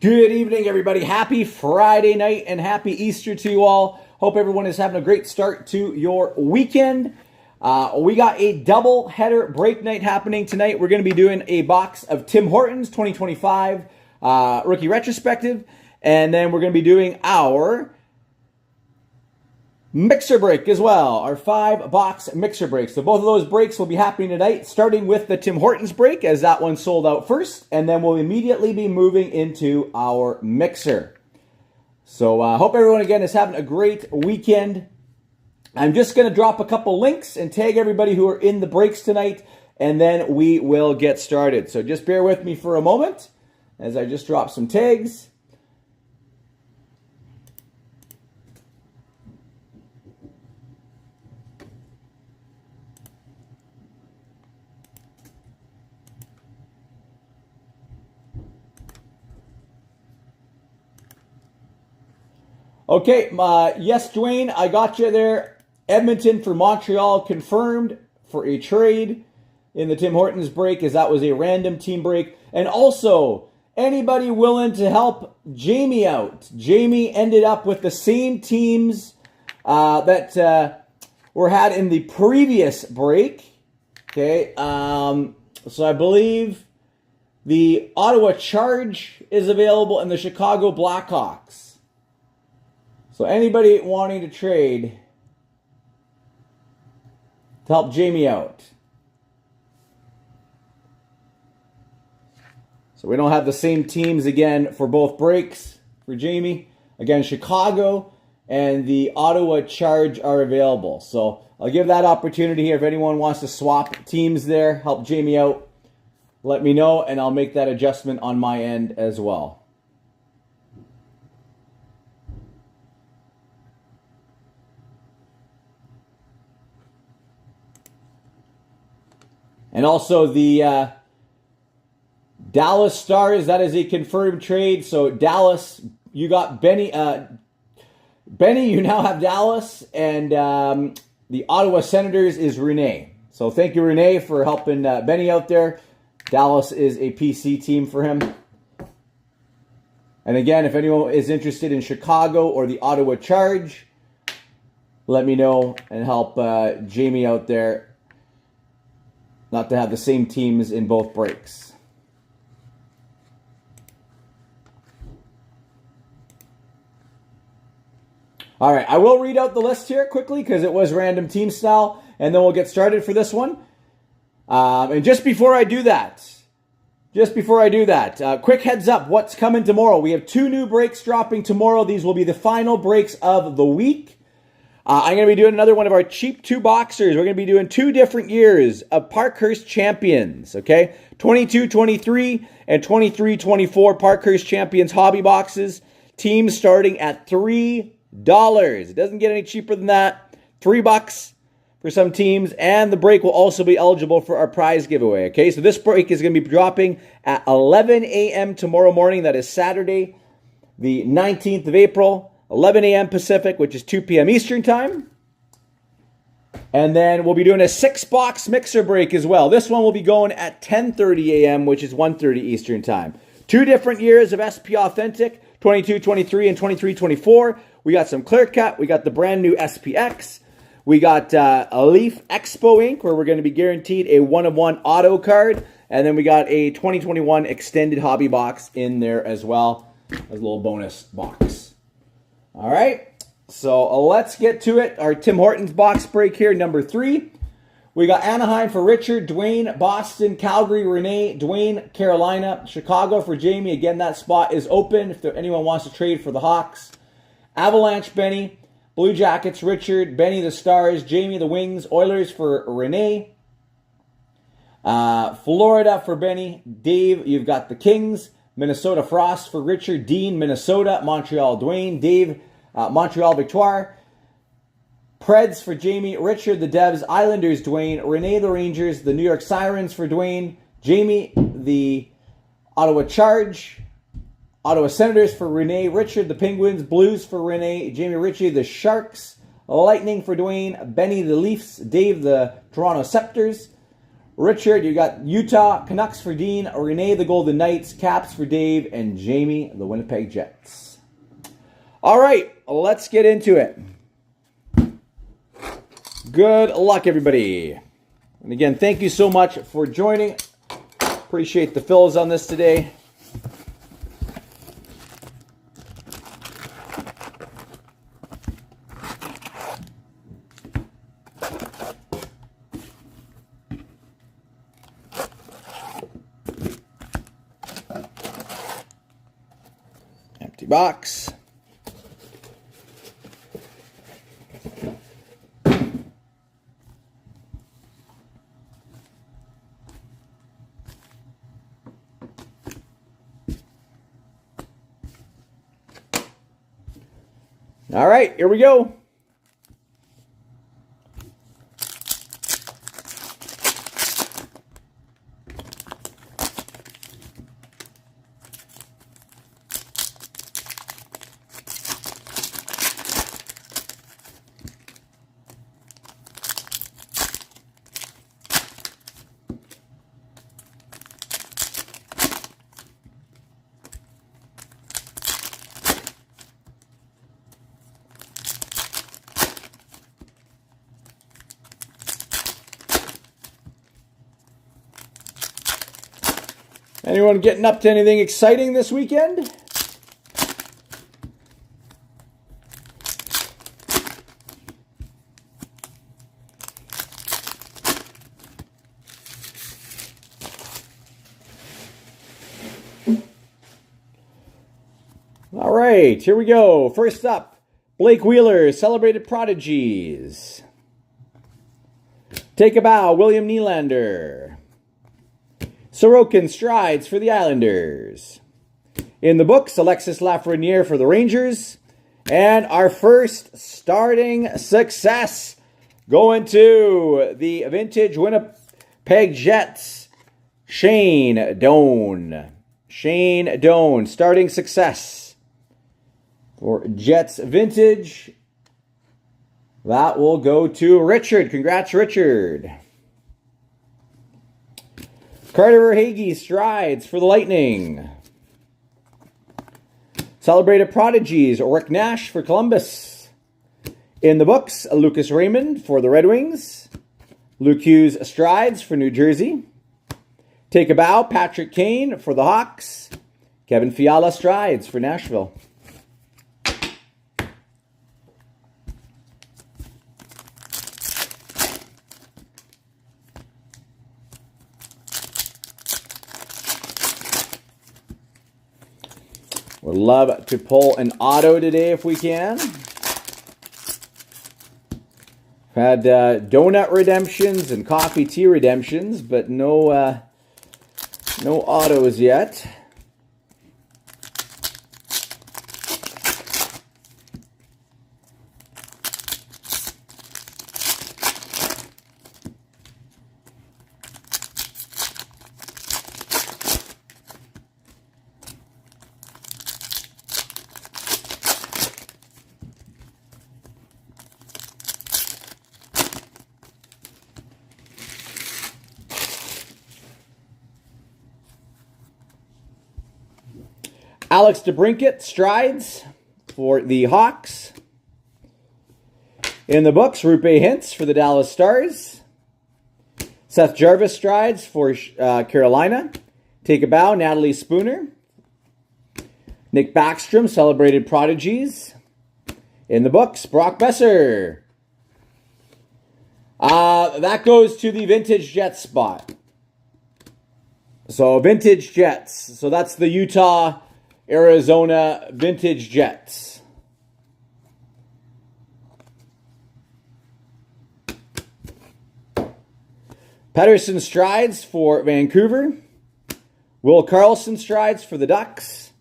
Good evening, everybody. Happy Friday night and happy Easter to you all. Hope everyone is having a great start to your weekend. We got a double header break night happening tonight. We're going to be doing a box of Tim Hortons 2025 rookie retrospective, and then we're going to be doing our mixer break as well, our 5-box mixer break. So both of those breaks will be happening tonight, starting with the Tim Hortons break, as that one sold out first, and then we'll immediately be moving into our mixer. So hope everyone, again, is having a great weekend. I'm just going to drop a couple links and tag everybody who are in the breaks tonight, and then we will get started. So just bear with me for a moment as I just drop some tags. Okay, yes, Dwayne, I got you there. Edmonton for Montreal confirmed for a trade in the Tim Hortons break, as that was a random team break. And also, anybody willing to help Jamie out? Jamie ended up with the same teams that were had in the previous break. Okay, so I believe the Ottawa Charge is available and the Chicago Blackhawks. So anybody wanting to trade to help Jamie out. So we don't have the same teams again for both breaks for Jamie. Again, Chicago and the Ottawa Charge are available. So I'll give that opportunity here. If anyone wants to swap teams there, help Jamie out, let me know, and I'll make that adjustment on my end as well. And also the Dallas Stars, that is a confirmed trade. So Dallas, you got Benny. Benny, you now have Dallas. And the Ottawa Senators is Renee. So thank you, Renee, for helping Benny out there. Dallas is a PC team for him. And again, if anyone is interested in Chicago or the Ottawa Charge, let me know and help Jamie out there. Not to have the same teams in both breaks. All right, I will read out the list here quickly because it was random team style, and then we'll get started for this one. And just before I do that, quick heads up, what's coming tomorrow. We have 2 new breaks dropping tomorrow. These will be the final breaks of the week. I'm going to be doing another one of our cheap 2-boxers. We're going to be doing 2 different years of Parkhurst Champions, okay? 22-23 and 23-24 Parkhurst Champions hobby boxes. Teams starting at $3. It doesn't get any cheaper than that. $3 for some teams, and the break will also be eligible for our prize giveaway, okay? So this break is going to be dropping at 11 a.m. tomorrow morning. That is Saturday, the 19th of April. 11 a.m. Pacific, which is 2 p.m. Eastern Time. And then we'll be doing a 6-box mixer break as well. This one will be going at 10:30 a.m., which is 1:30 Eastern Time. 2 different years of SP Authentic, 22-23 and 23-24. We got some clear cut. We got the brand new SPX. We got a Leaf Expo ink, where we're going to be guaranteed a 1-of-1 auto card. And then we got a 2021 extended hobby box in there as well, as a little bonus box. All right, so let's get to it. Our Tim Hortons box break here, number 3. We got Anaheim for Richard, Dwayne, Boston, Calgary, Renee, Dwayne, Carolina, Chicago for Jamie. Again, that spot is open if anyone wants to trade for the Hawks. Avalanche, Benny. Blue Jackets, Richard. Benny, the Stars. Jamie, the Wings. Oilers for Renee. Florida for Benny. Dave, you've got the Kings. Minnesota Frost for Richard. Dean, Minnesota. Montreal, Dwayne. Dave, Montreal Victoire. Preds for Jamie. Richard, the Devs. Islanders, Dwayne. Renee, the Rangers. The New York Sirens for Dwayne. Jamie, the Ottawa Charge. Ottawa Senators for Renee. Richard, the Penguins. Blues for Renee. Jamie Ritchie, the Sharks. Lightning for Dwayne. Benny, the Leafs. Dave, the Toronto Scepters. Richard, you got Utah Canucks for Dean, Renee the Golden Knights, Caps for Dave, and Jamie the Winnipeg Jets. All right, let's get into it. Good luck, everybody. And again, thank you so much for joining. Appreciate the fills on this today. Empty box. All right, here we go. Anyone getting up to anything exciting this weekend? All right, here we go. First up, Blake Wheeler, Celebrated Prodigies. Take a Bow, William Nylander. Sorokin Strides for the Islanders. In the books, Alexis Lafreniere for the Rangers. And our first starting success going to the vintage Winnipeg Jets, Shane Doan. Shane Doan, starting success for Jets vintage. That will go to Richard. Congrats, Richard. Carter Verhaeghe Strides for the Lightning. Celebrated Prodigies, Rick Nash for Columbus. In the books, Lucas Raymond for the Red Wings. Luke Hughes Strides for New Jersey. Take a Bow, Patrick Kane for the Hawks. Kevin Fiala Strides for Nashville. Would love to pull an auto today if we can. Had donut redemptions and coffee tea redemptions, but no autos yet. Alex DeBrincat Strides for the Hawks. In the books, Rupe Hintz for the Dallas Stars. Seth Jarvis Strides for Carolina. Take a Bow, Natalie Spooner. Nick Backstrom, Celebrated Prodigies. In the books, Brock Besser. That goes to the Vintage Jets spot. So, Vintage Jets. So, that's the Utah, Arizona Vintage Jets. Pettersson Strides for Vancouver. Will Carlson Strides for the Ducks.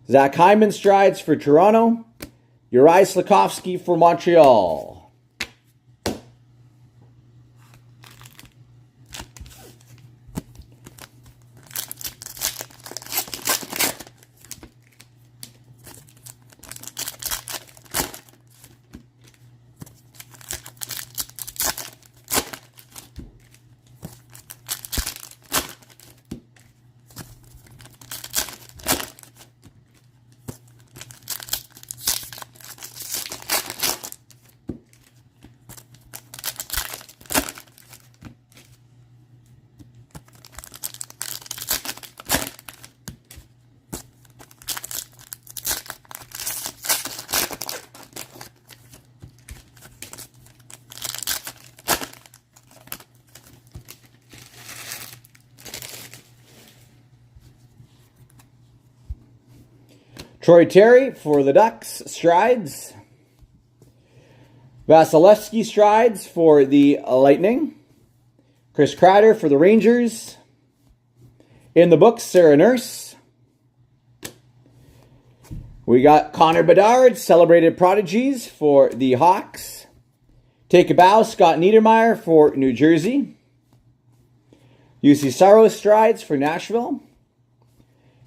Zach Hyman Strides for Toronto. Uri Slafkovsky for Montreal. Troy Terry for the Ducks, Strides. Vasilevsky Strides for the Lightning. Chris Kreider for the Rangers. In the books, Sarah Nurse. We got Connor Bedard, Celebrated Prodigies for the Hawks. Take a Bow, Scott Niedermayer for New Jersey. UC Saros Strides for Nashville.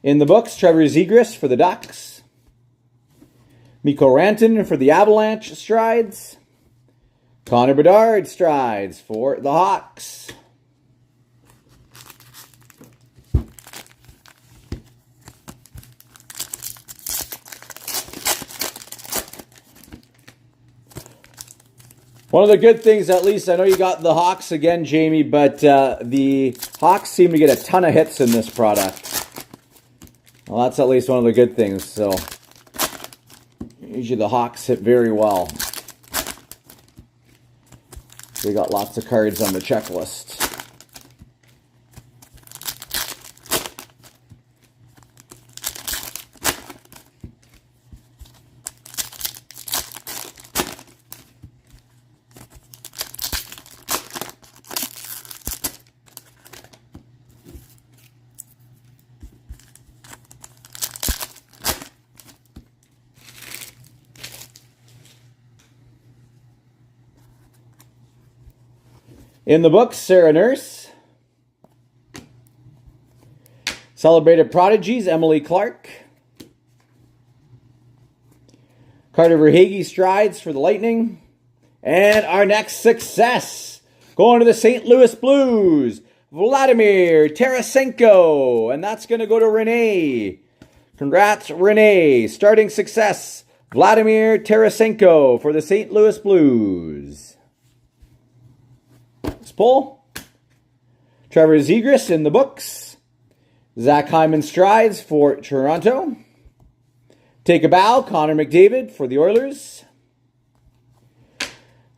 In the books, Trevor Zegras for the Ducks. Mikko Rantanen for the Avalanche Strides. Connor Bedard Strides for the Hawks. One of the good things, at least, I know you got the Hawks again, Jamie, but the Hawks seem to get a ton of hits in this product. Well, that's at least one of the good things. So, usually the Hawks hit very well. We got lots of cards on the checklist. In the books, Sarah Nurse. Celebrated Prodigies, Emily Clark. Carter Verhaeghe Strides for the Lightning. And our next success, going to the St. Louis Blues, Vladimir Tarasenko. And that's going to go to Renee. Congrats, Renee. Starting success, Vladimir Tarasenko for the St. Louis Blues. Pull. Trevor Zegras in the books. Zach Hyman Strides for Toronto. Take a Bow, Connor McDavid for the Oilers.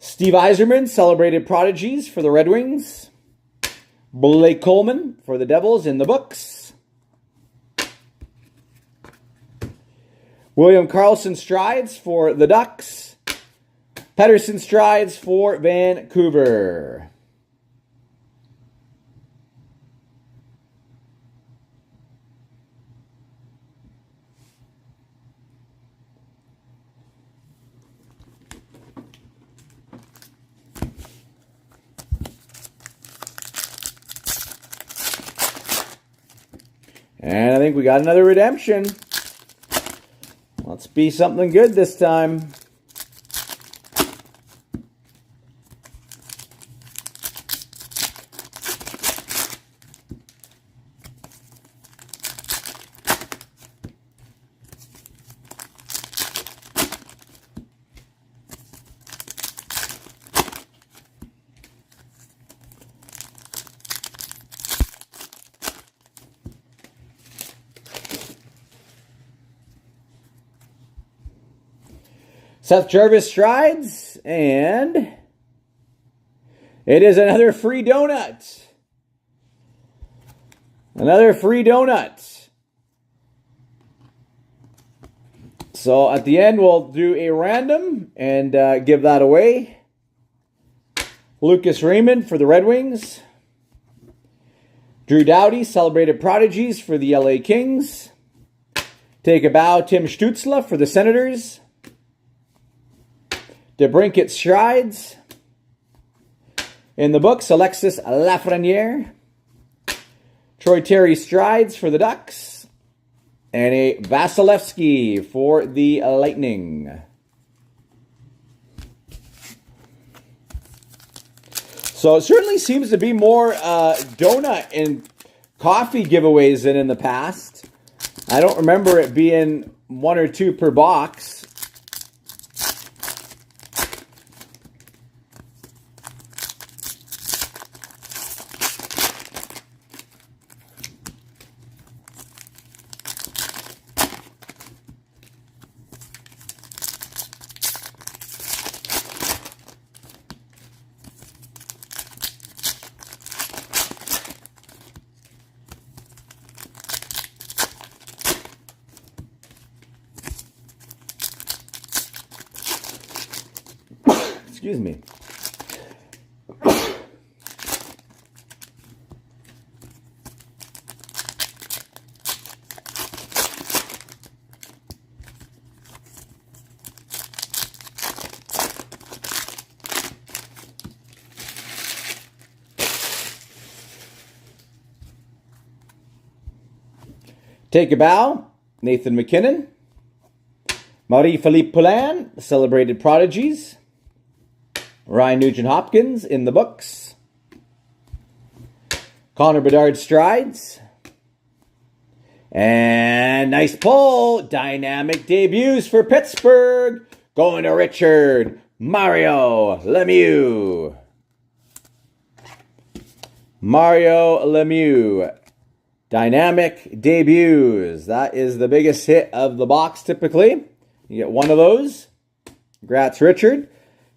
Steve Yzerman, Celebrated Prodigies for the Red Wings. Blake Coleman for the Devils in the books. William Karlsson Strides for the Ducks. Pettersson Strides for Vancouver. And I think we got another redemption. Let's be something good this time. Seth Jarvis Strides, and it is another free donut. Another free donut. So at the end, we'll do a random and give that away. Lucas Raymond for the Red Wings. Drew Doughty, Celebrated Prodigies for the LA Kings. Take a Bow, Tim Stützle for the Senators. DeBrincat Strides. In the books, Alexis Lafreniere. Troy Terry Strides for the Ducks. And a Vasilevsky for the Lightning. So it certainly seems to be more donut and coffee giveaways than in the past. I don't remember it being 1 or 2 per box. Excuse me. Take a Bow, Nathan MacKinnon. Marie-Philippe Poulin, Celebrated Prodigies. Ryan Nugent-Hopkins in the books. Connor Bedard Strides. And nice pull. Dynamic debuts for Pittsburgh. Going to Richard Mario Lemieux. Mario Lemieux. Dynamic debuts. That is the biggest hit of the box typically. You get one of those. Congrats, Richard.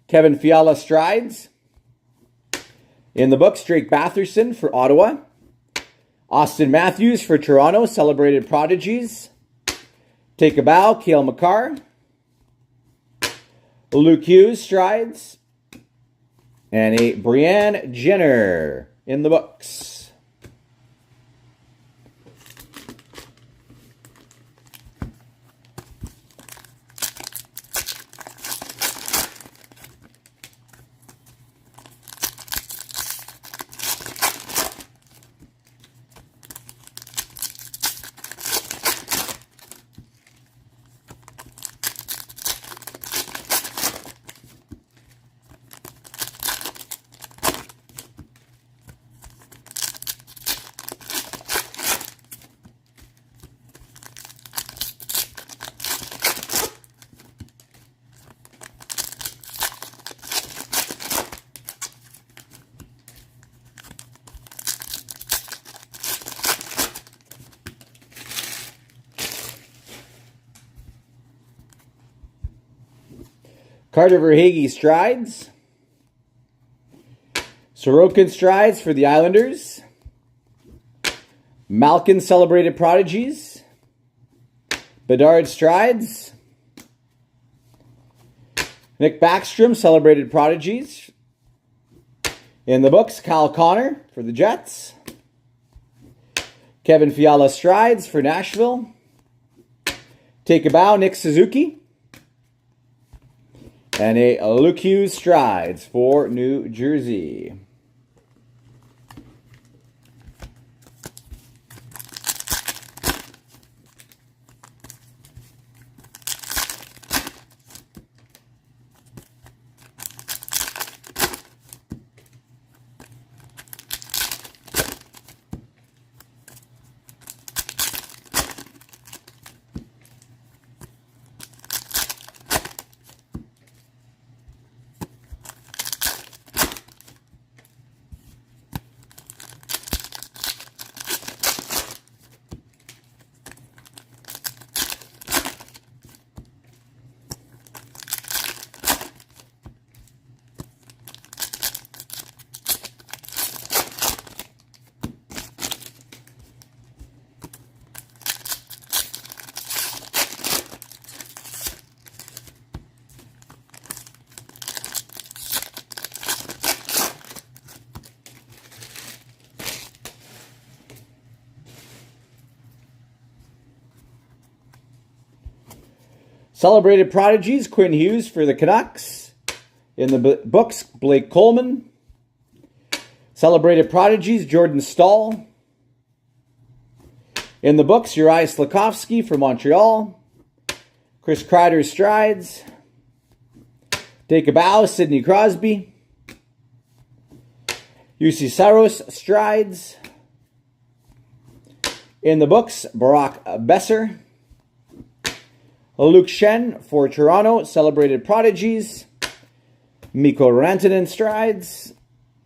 Kevin Fiala Strides. In the books, Drake Batherson for Ottawa. Austin Matthews for Toronto, Celebrated Prodigies. Take a Bow, Cale Makar. Luke Hughes Strides. And a Brianne Jenner in the books. Carter Verhaeghe Strides. Sorokin Strides for the Islanders. Malkin Celebrated Prodigies. Bedard Strides. Nick Backstrom Celebrated Prodigies. In the books, Kyle Connor for the Jets. Kevin Fiala Strides for Nashville. Take a Bow, Nick Suzuki. And a Luke Hughes Strides for New Jersey. Celebrated Prodigies, Quinn Hughes for the Canucks. In the books, Blake Coleman. Celebrated Prodigies, Jordan Staal. In the books, Uri Slafkovsky for Montreal. Chris Kreider Strides. Take a Bow, Sidney Crosby. UC Saros Strides. In the books, Barack Besser. Luke Shen for Toronto, Celebrated Prodigies. Mikko Rantanen Strides.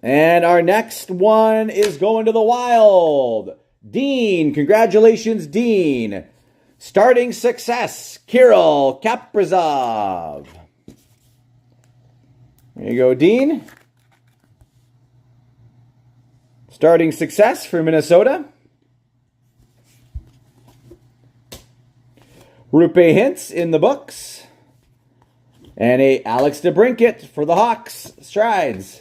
And our next one is going to the Wild. Dean, congratulations, Dean. Starting success, Kirill Kaprizov. There you go, Dean. Starting success for Minnesota. Rupe Hintz in the books. And a Alex DeBrincat for the Hawks. Strides.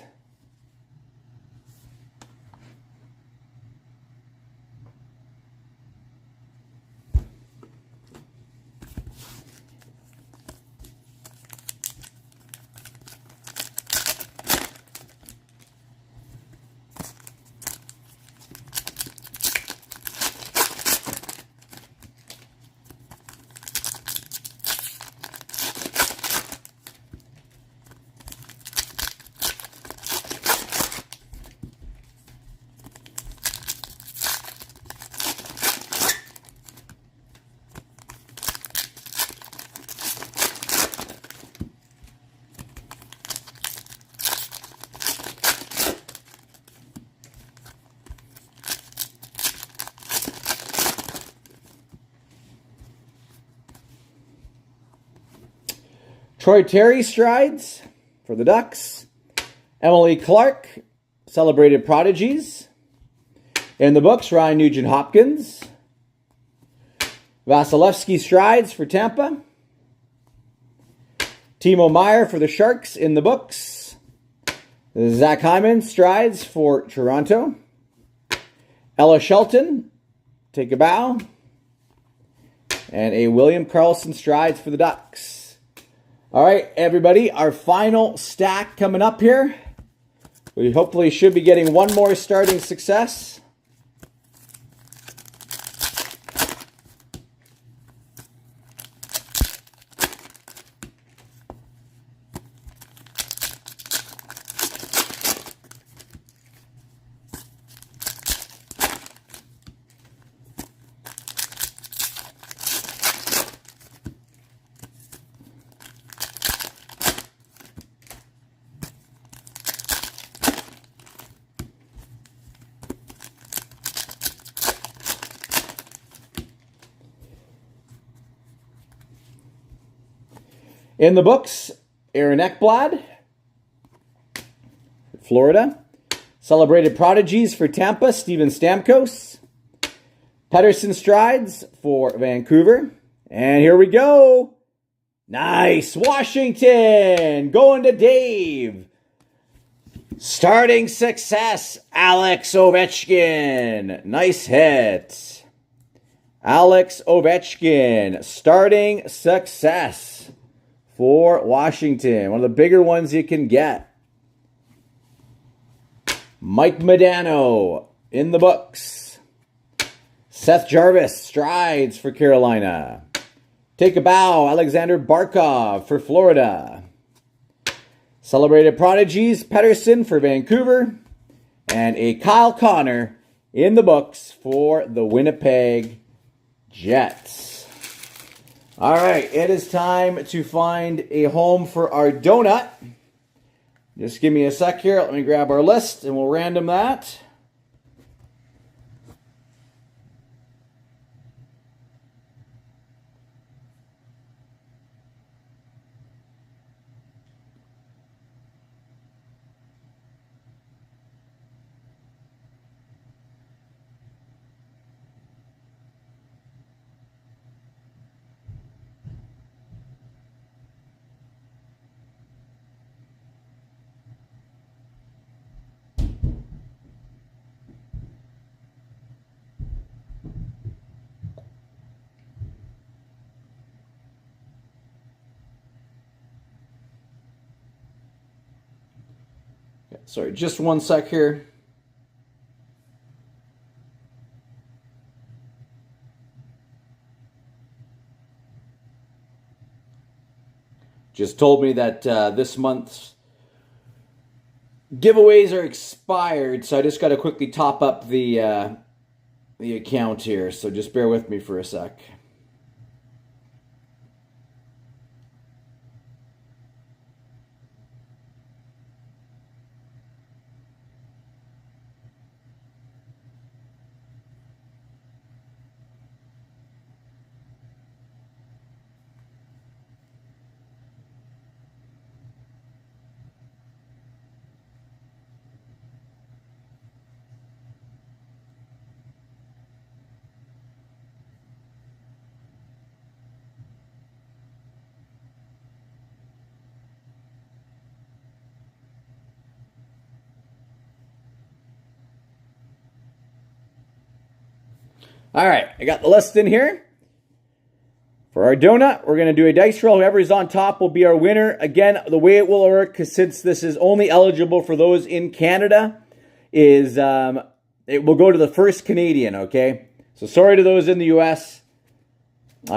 Troy Terry strides for the Ducks. Emily Clark, celebrated prodigies. In the books, Ryan Nugent-Hopkins. Vasilevsky strides for Tampa. Timo Meier for the Sharks in the books. Zach Hyman strides for Toronto. Ella Shelton, take a bow. And a William Karlsson strides for the Ducks. All right, everybody, our final stack coming up here. We hopefully should be getting one more starting success. In the books, Aaron Ekblad, Florida. Celebrated prodigies for Tampa, Steven Stamkos. Pettersson strides for Vancouver. And here we go. Nice. Washington going to Dave. Starting success, Alex Ovechkin. Nice hit. Alex Ovechkin, starting success for Washington. One of the bigger ones you can get. Mike Modano in the books. Seth Jarvis strides for Carolina. Take a bow, Alexander Barkov for Florida. Celebrated prodigies, Pettersson for Vancouver. And a Kyle Connor in the books for the Winnipeg Jets. All right, it is time to find a home for our donut. Just give me a sec here. Let me grab our list and we'll random that. Sorry, just one sec here. Just told me that this month's giveaways are expired, so I just got to quickly top up the account here. So just bear with me for a sec. All right, I got the list in here. For our donut, we're going to do a dice roll. Whoever is on top will be our winner. Again, the way it will work, because since this is only eligible for those in Canada, is it will go to the first Canadian, okay? So sorry to those in the U.S. It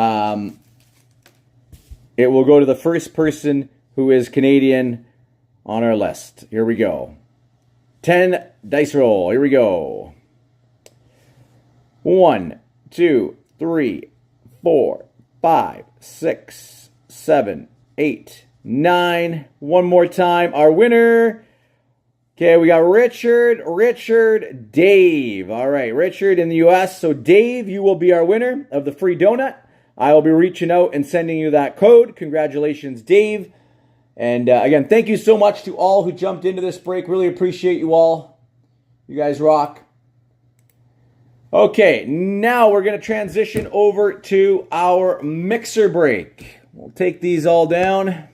will go to the first person who is Canadian on our list. Here we go. 10 dice roll. Here we go. 1, 2, 3, 4, 5, 6, 7, 8, 9. One more time. Our winner. Okay, we got Richard, Dave. All right, Richard in the U.S. So Dave, you will be our winner of the free donut. I will be reaching out and sending you that code. Congratulations, Dave. And again, thank you so much to all who jumped into this break. Really appreciate you all. You guys rock. Okay, now we're going to transition over to our mixer break. We'll take these all down.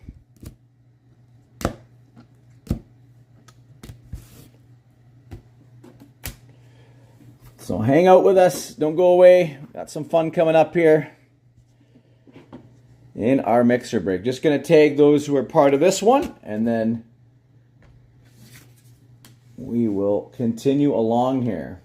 So hang out with us. Don't go away. Got some fun coming up here in our mixer break. Just going to tag those who are part of this one, and then we will continue along here.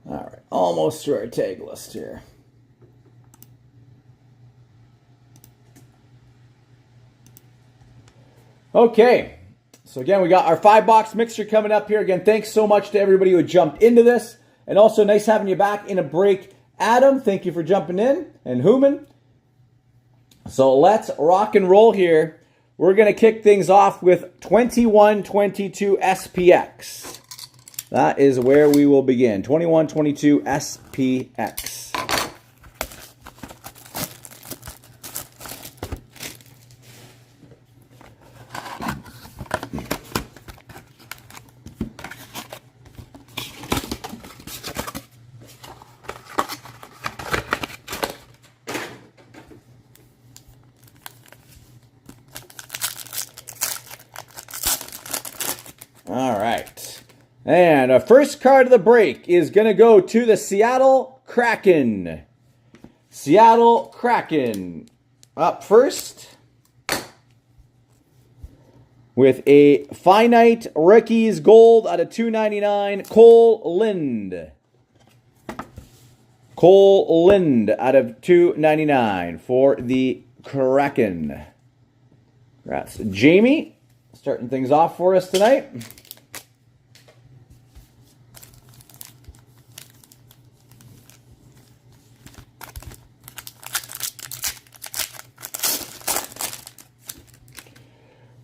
All right, almost through our tag list here. Okay, so again, we got our 5-box mixer coming up here. Again, thanks so much to everybody who jumped into this. And also, nice having you back in a break. Adam, thank you for jumping in. And Human. So let's rock and roll here. We're going to kick things off with 2122 SPX. That is where we will begin. 2122 SPX. All right. And our first card of the break is going to go to the Seattle Kraken. Seattle Kraken. Up first with a finite rookies gold out of 299, Cole Lind. Cole Lind out of 299 for the Kraken. Congrats. Jamie starting things off for us tonight.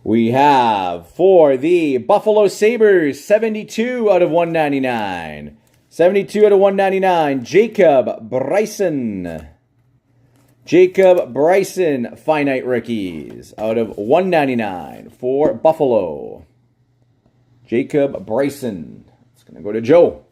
We have for the Buffalo Sabres, 72 out of 199. 72 out of 199, Jacob Bryson. Jacob Bryson, finite rookies out of 199 for Buffalo. Jacob Bryson. It's going to go to Joe.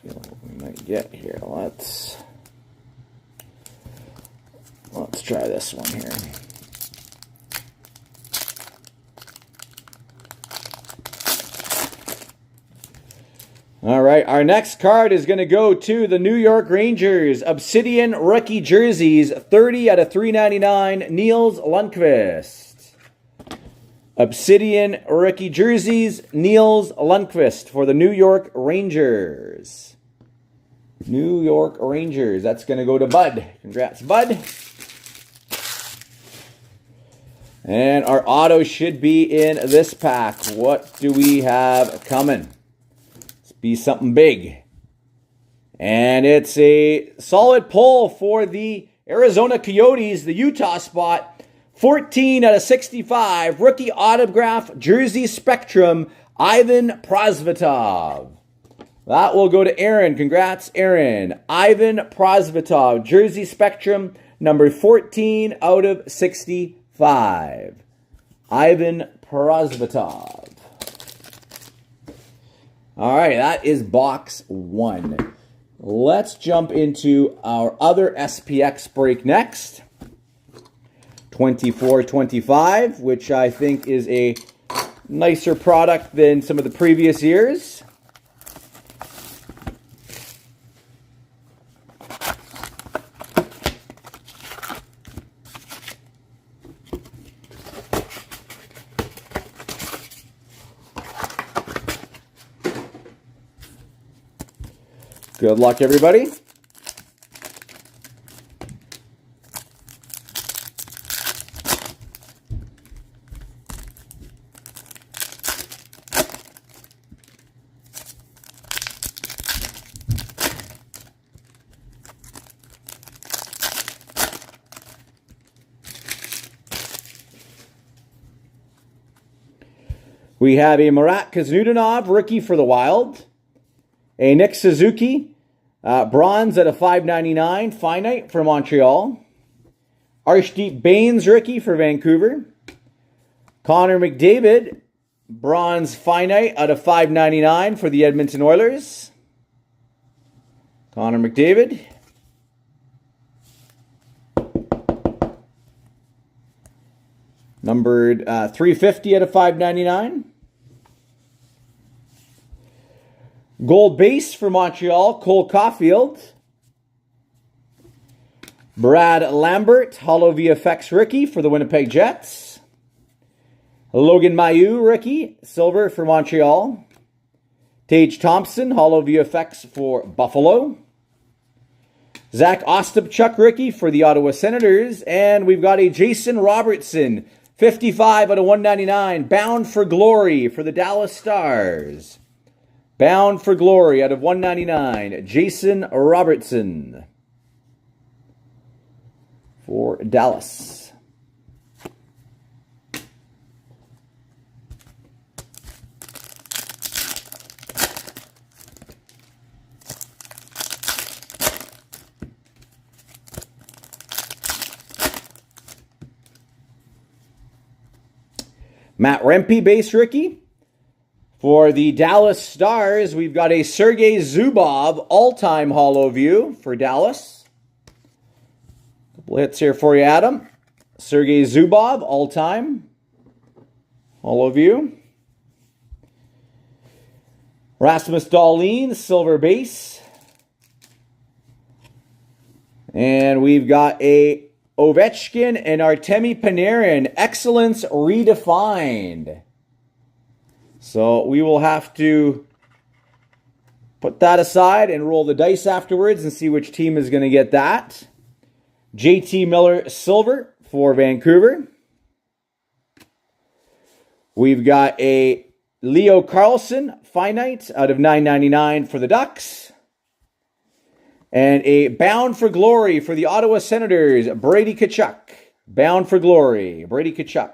What we might get here. Let's try this one here. All right, our next card is going to go to the New York Rangers. Obsidian rookie jerseys, 30 out of 399, Nils Lundkvist. Obsidian rookie jerseys, Nils Lundkvist for the New York Rangers. New York Rangers. That's going to go to Bud. Congrats, Bud. And our auto should be in this pack. What do we have coming? Be something big. And it's a solid pull for the Arizona Coyotes, the Utah spot. 14 out of 65. Rookie autograph jersey spectrum, Ivan Prosvetov. That will go to Aaron. Congrats, Aaron. Ivan Prosvetov, jersey spectrum, number 14 out of 65. Ivan Prosvetov. All right, that is box 1. Let's jump into our other SPX break next. 24-25, which I think is a nicer product than some of the previous years. Good luck, everybody. We have a Marat Kuznudanov, rookie for the Wild. A Nick Suzuki, bronze at a $5.99, finite for Montreal. Arshdeep Bains, rookie for Vancouver. Connor McDavid, bronze finite out of $5.99 for the Edmonton Oilers. Connor McDavid. Numbered 350 out of $5.99. Gold base for Montreal, Cole Caulfield. Brad Lambert, Holo VFX rookie for the Winnipeg Jets. Logan Mailloux, rookie, silver for Montreal. Tage Thompson, Holo VFX for Buffalo. Zach Ostapchuk, rookie for the Ottawa Senators. And we've got a Jason Robertson, 55 out of 199, bound for glory for the Dallas Stars. Bound for glory out of 199, Jason Robertson for Dallas. Matt Rempe, base rookie. For the Dallas Stars, we've got a Sergei Zubov all-time Holo View for Dallas. Couple hits here for you, Adam. Sergei Zubov, all-time Holo View. Rasmus Dahlin, silver base. And we've got a Ovechkin and Artemi Panarin, Excellence Redefined. So we will have to put that aside and roll the dice afterwards and see which team is going to get that. JT Miller, silver for Vancouver. We've got a Leo Carlson, finite out of $9.99 for the Ducks. And a Bound for Glory for the Ottawa Senators, Brady Tkachuk. Bound for Glory, Brady Tkachuk.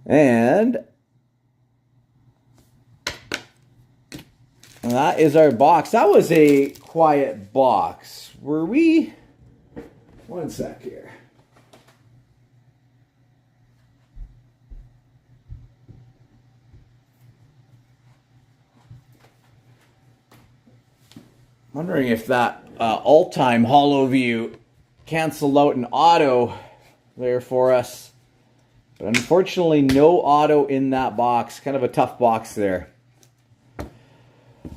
And And that is our box. That was a quiet box. Were we? One sec here. Wondering if that all-time Hollow View canceled out an auto there for us. But unfortunately, no auto in that box. Kind of a tough box there.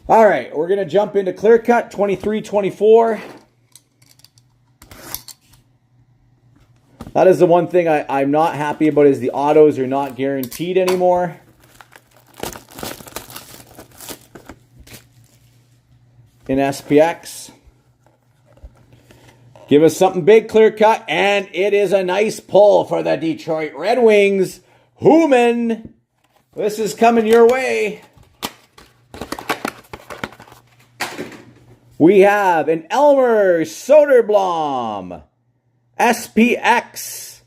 All right, we're going to jump into Clear Cut 23-24. That is the one thing I'm not happy about, is the autos are not guaranteed anymore. In SPX. Give us something big, Clear Cut, and it is a nice pull for the Detroit Red Wings. Human, this is coming your way. We have an Elmer Soderblom SPX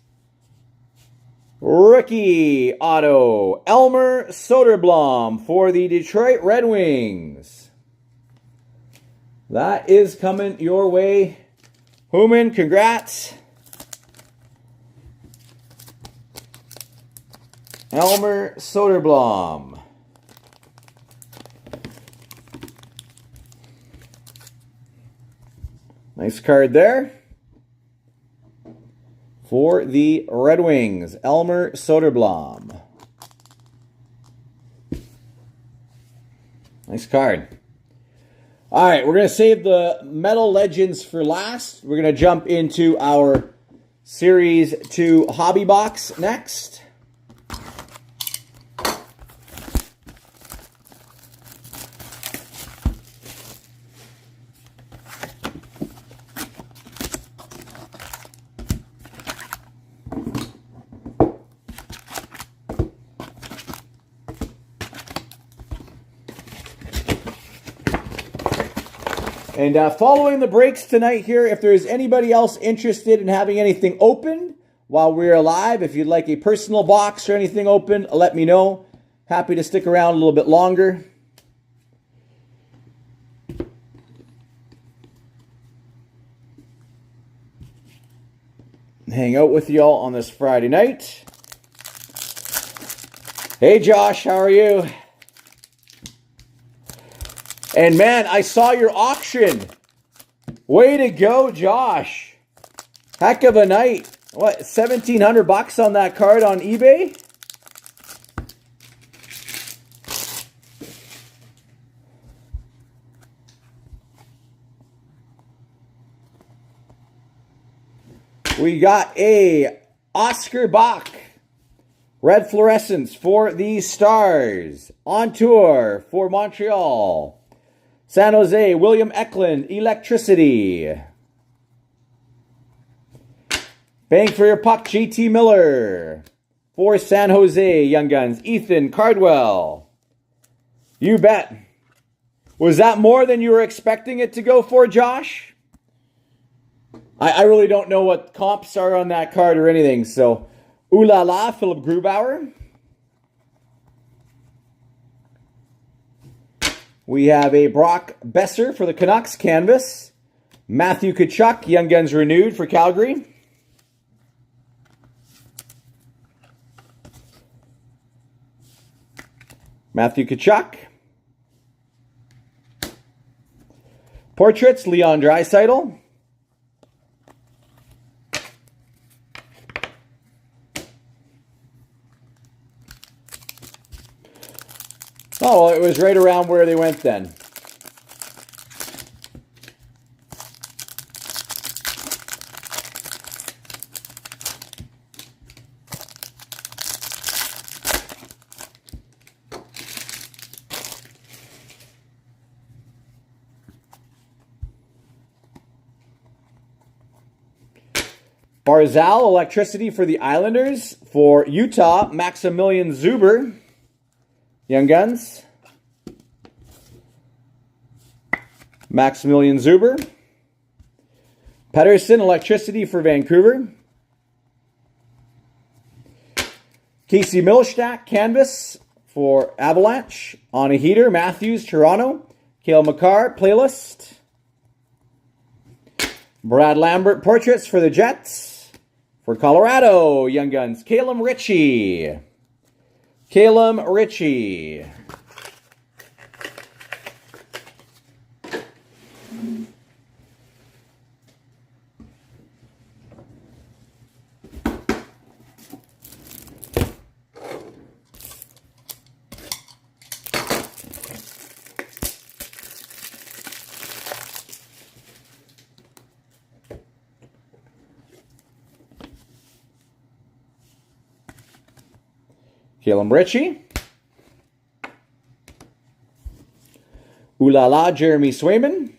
rookie auto. Elmer Soderblom for the Detroit Red Wings. That is coming your way. Human, congrats. Elmer Soderblom. Nice card there. For the Red Wings, Elmer Soderblom. Nice card. All right, we're going to save the Metal Legends for last. We're going to jump into our Series 2 Hobby Box next. And following the breaks tonight here, if there's anybody else interested in having anything open while we're live, if you'd like a personal box or anything open, let me know. Happy to stick around a little bit longer. Hang out with y'all on this Friday night. Hey Josh, how are you? And man, I saw your auction. Way to go, Josh. Heck of a night. What, $1,700 on that card on eBay? We got a Oscar Bach red fluorescence for the Stars. On tour for Montreal. San Jose, William Eklund, Electricity. Bang for your puck, JT Miller. For San Jose, Young Guns, Ethan Cardwell. You bet. Was that more than you were expecting it to go for, Josh? I really don't know what comps are on that card or anything, so. Ooh la la, Philip Grubauer. We have a Brock Besser for the Canucks canvas. Matthew Tkachuk, Young Guns renewed for Calgary. Matthew Tkachuk. Portraits, Leon Draisaitl. Oh, well, it was right around where they went then. Barzal, Electricity for the Islanders. For Utah, Maximilian Zuber. Young Guns. Maximilian Zuber. Pedersen, Electricity for Vancouver. Casey Milchstack, Canvas for Avalanche. On a Heater, Matthews, Toronto. Cale Makar, playlist. Brad Lambert, portraits for the Jets. For Colorado, Young Guns, Calum Ritchie. Calum Ritchie. Calum Ritchie. Ooh La La, Jeremy Swayman.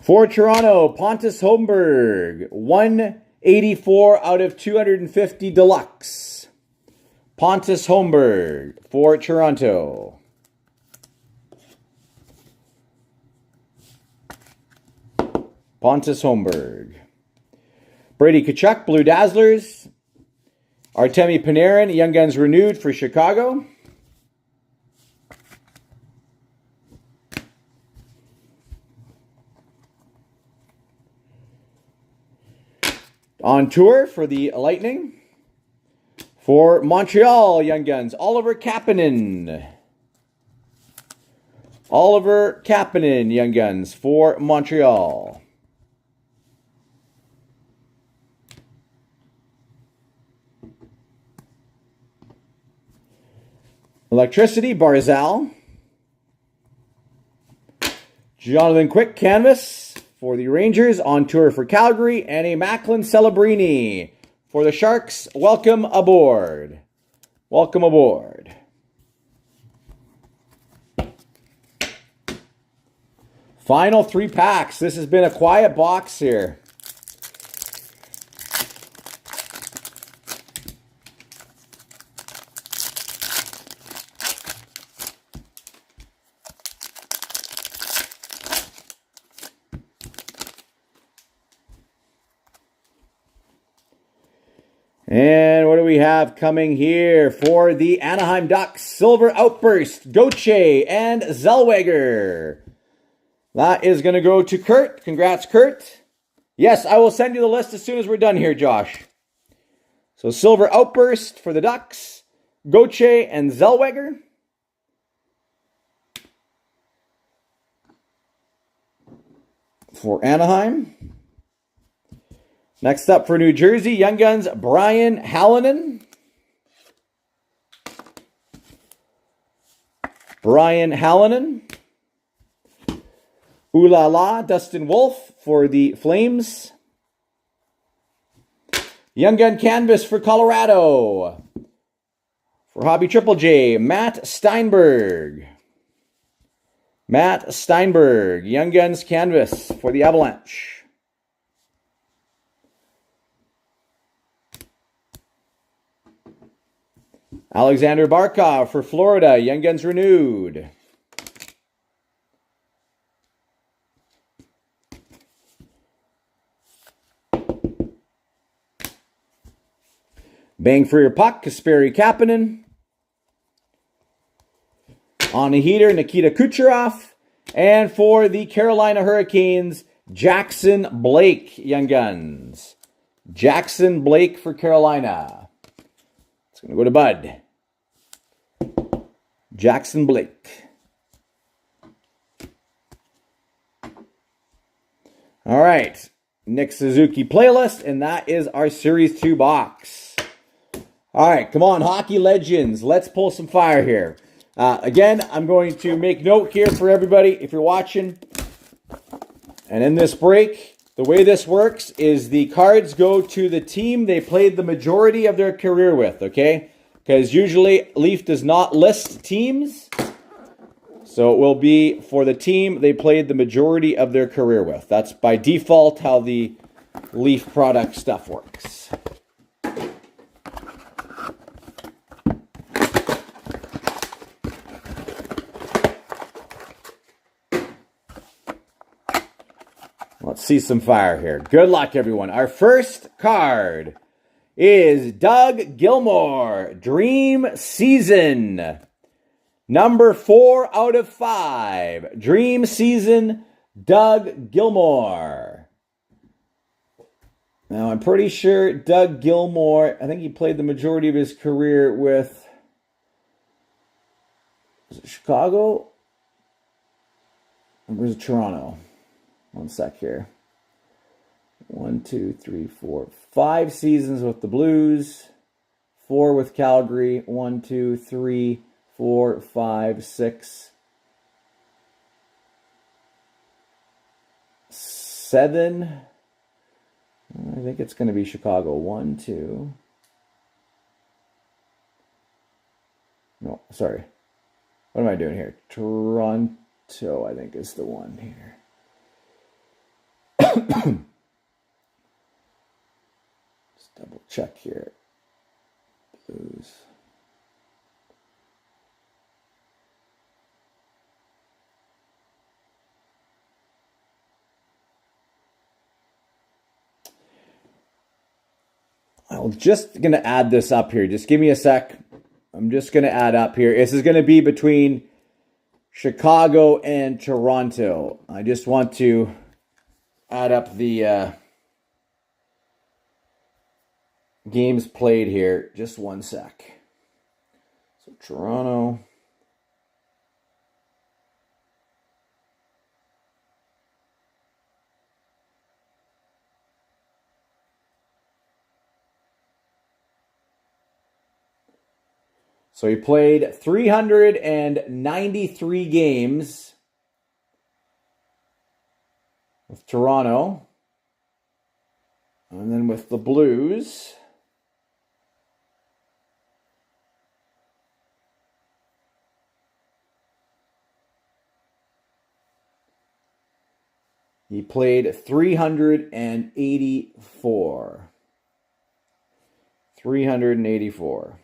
For Toronto, Pontus Holmberg, 184 out of 250 deluxe. Pontus Holmberg for Toronto. Pontus Holmberg. Brady Tkachuk, Blue Dazzlers. Artemi Panarin, Young Guns renewed for Chicago. On tour for the Lightning. For Montreal, Young Guns, Oliver Kapanen. Oliver Kapanen, Young Guns, for Montreal. Electricity, Barzal. Jonathan Quick, canvas. For the Rangers, on tour for Calgary, and a Macklin Celebrini for the Sharks. Welcome aboard. Welcome aboard. Final 3 packs. This has been a quiet box here. And what do we have coming here for the Anaheim Ducks? Silver Outburst, Gauthier and Zellweger. That is going to go to Kurt. Congrats, Kurt. Yes, I will send you the list as soon as we're done here, Josh. So Silver Outburst for the Ducks, Gauthier and Zellweger. For Anaheim. Next up for New Jersey, Young Guns, Brian Hallinan. Brian Hallinan. Ooh La La, Dustin Wolf for the Flames. Young Gun Canvas for Colorado. For Hobby Triple J, Matt Steinberg. Matt Steinberg, Young Guns Canvas for the Avalanche. Alexander Barkov for Florida, Young Guns renewed. Bang for your puck, Kasperi Kapanen. On a heater, Nikita Kucherov. And for the Carolina Hurricanes, Jackson Blake, Young Guns. Jackson Blake for Carolina. It's going to go to Bud. Jackson Blake. All right. Nick Suzuki playlist, and that is our Series 2 box. All right, come on, Hockey Legends. Let's pull some fire here. Again, I'm going to make note here for everybody, if you're watching. And in this break, the way this works is the cards go to the team they played the majority of their career with, okay? Because usually Leaf does not list teams. So it will be for the team they played the majority of their career with. That's by default how the Leaf product stuff works. Let's see some fire here. Good luck, everyone. Our first card is Doug Gilmour, Dream Season. Number 4 out of 5. Dream Season, Doug Gilmour. Now, I'm pretty sure Doug Gilmour, I think he played the majority of his career with, was it Chicago? Or was it Toronto? One sec here. 1, 2, 3, 4, 5 seasons with the Blues. 4 with Calgary. 1, 2, 3, 4, 5, 6, 7. I think it's going to be Chicago. 1, 2. No, sorry. What am I doing here? Toronto, I think, is the one here. Just double check here. Blues. I'm just going to add this up here. Just give me a sec. I'm just going to add up here. This is going to be between Chicago and Toronto. I just want to add up the games played here. Just one sec. So Toronto. So he played 393 games with Toronto. And then with the Blues, he played 384. 384.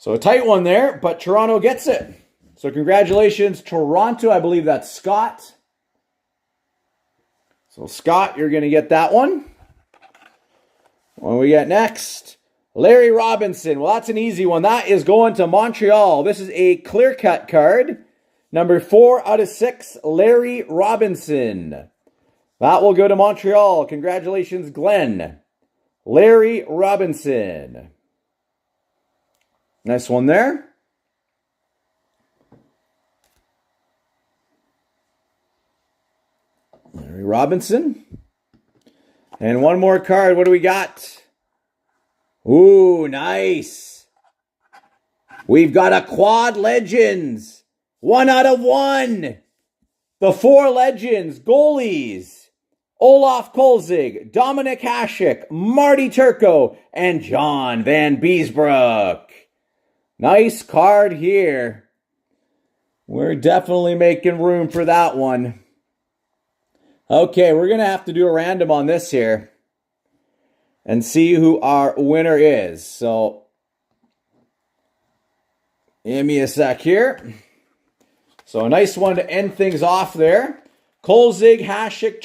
So a tight one there, but Toronto gets it. So congratulations, Toronto. I believe that's Scott. So Scott, you're going to get that one. What we get next? Larry Robinson. Well, that's an easy one. That is going to Montreal. This is a clear-cut card. Number 4 out of 6, Larry Robinson. That will go to Montreal. Congratulations, Glenn. Larry Robinson. Nice one there. Larry Robinson. And one more card. What do we got? Ooh, nice. We've got a Quad Legends. 1 out of 1. The 4 Legends, goalies. Olaf Kolzig, Dominic Hasek, Marty Turco, and John Van Beesbrook. Nice card here. We're definitely making room for that one. Okay, we're going to have to do a random on this here and see who our winner is. So, give me a sec here. So, a nice one to end things off there. Kolzig, Hasek,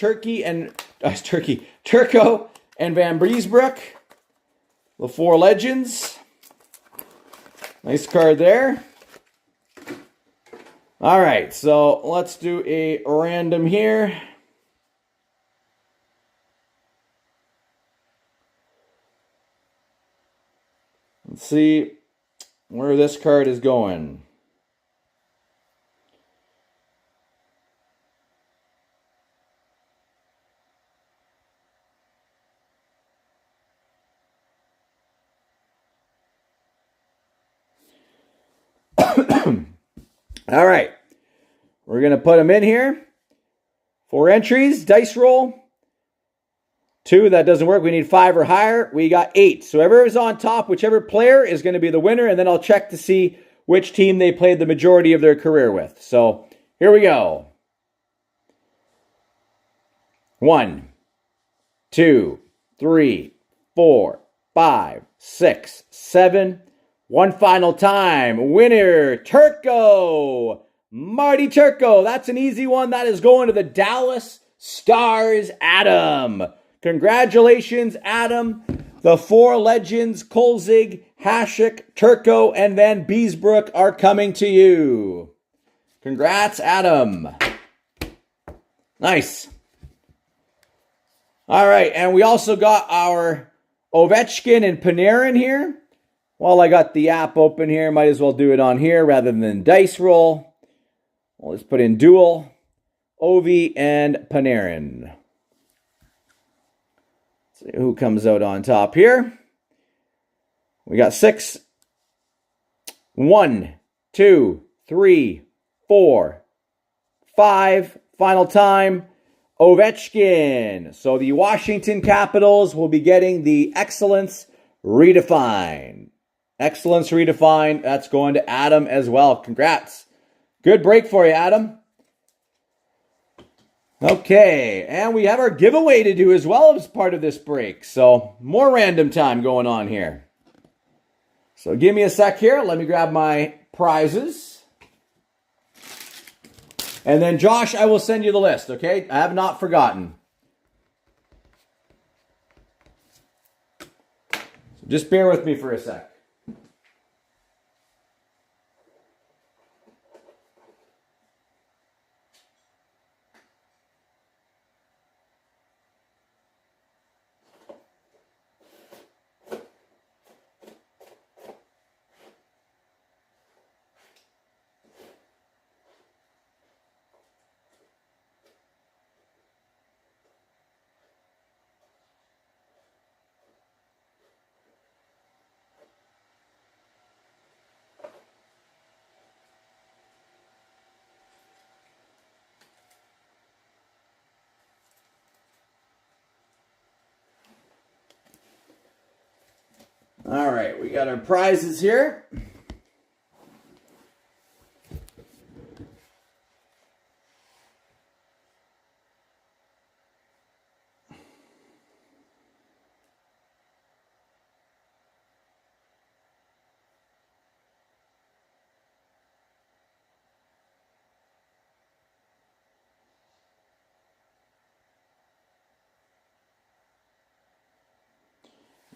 Turco, and Van Beesbrook. The 4 Legends. Nice card there. All right, so let's do a random here. Let's see where this card is going. All right. We're going to put them in here. 4 entries, dice roll. 2, that doesn't work. We need 5 or higher. We got 8. So whoever's on top, whichever player is going to be the winner, and then I'll check to see which team they played the majority of their career with. So here we go. 1, 2, 3, 4, 5, 6, 7. One final time. Winner, Turco. Marty Turco. That's an easy one. That is going to the Dallas Stars, Adam. Congratulations, Adam. The 4 legends, Kolzig, Hasek, Turco, and Van Beesbrook are coming to you. Congrats, Adam. Nice. All right, and we also got our Ovechkin and Panarin here. While I got the app open here, might as well do it on here rather than dice roll. Well, let's put in dual, Ovi and Panarin. Let's see who comes out on top here. We got 6. 1, 2, 3, 4, 5. Final time. Ovechkin. So the Washington Capitals will be getting the Excellence Redefined. Excellence Redefined. That's going to Adam as well. Congrats. Good break for you, Adam. Okay, and we have our giveaway to do as well as part of this break. So more random time going on here. So give me a sec here. Let me grab my prizes. And then, Josh, I will send you the list, okay? I have not forgotten. So just bear with me for a sec. All right, we got our prizes here.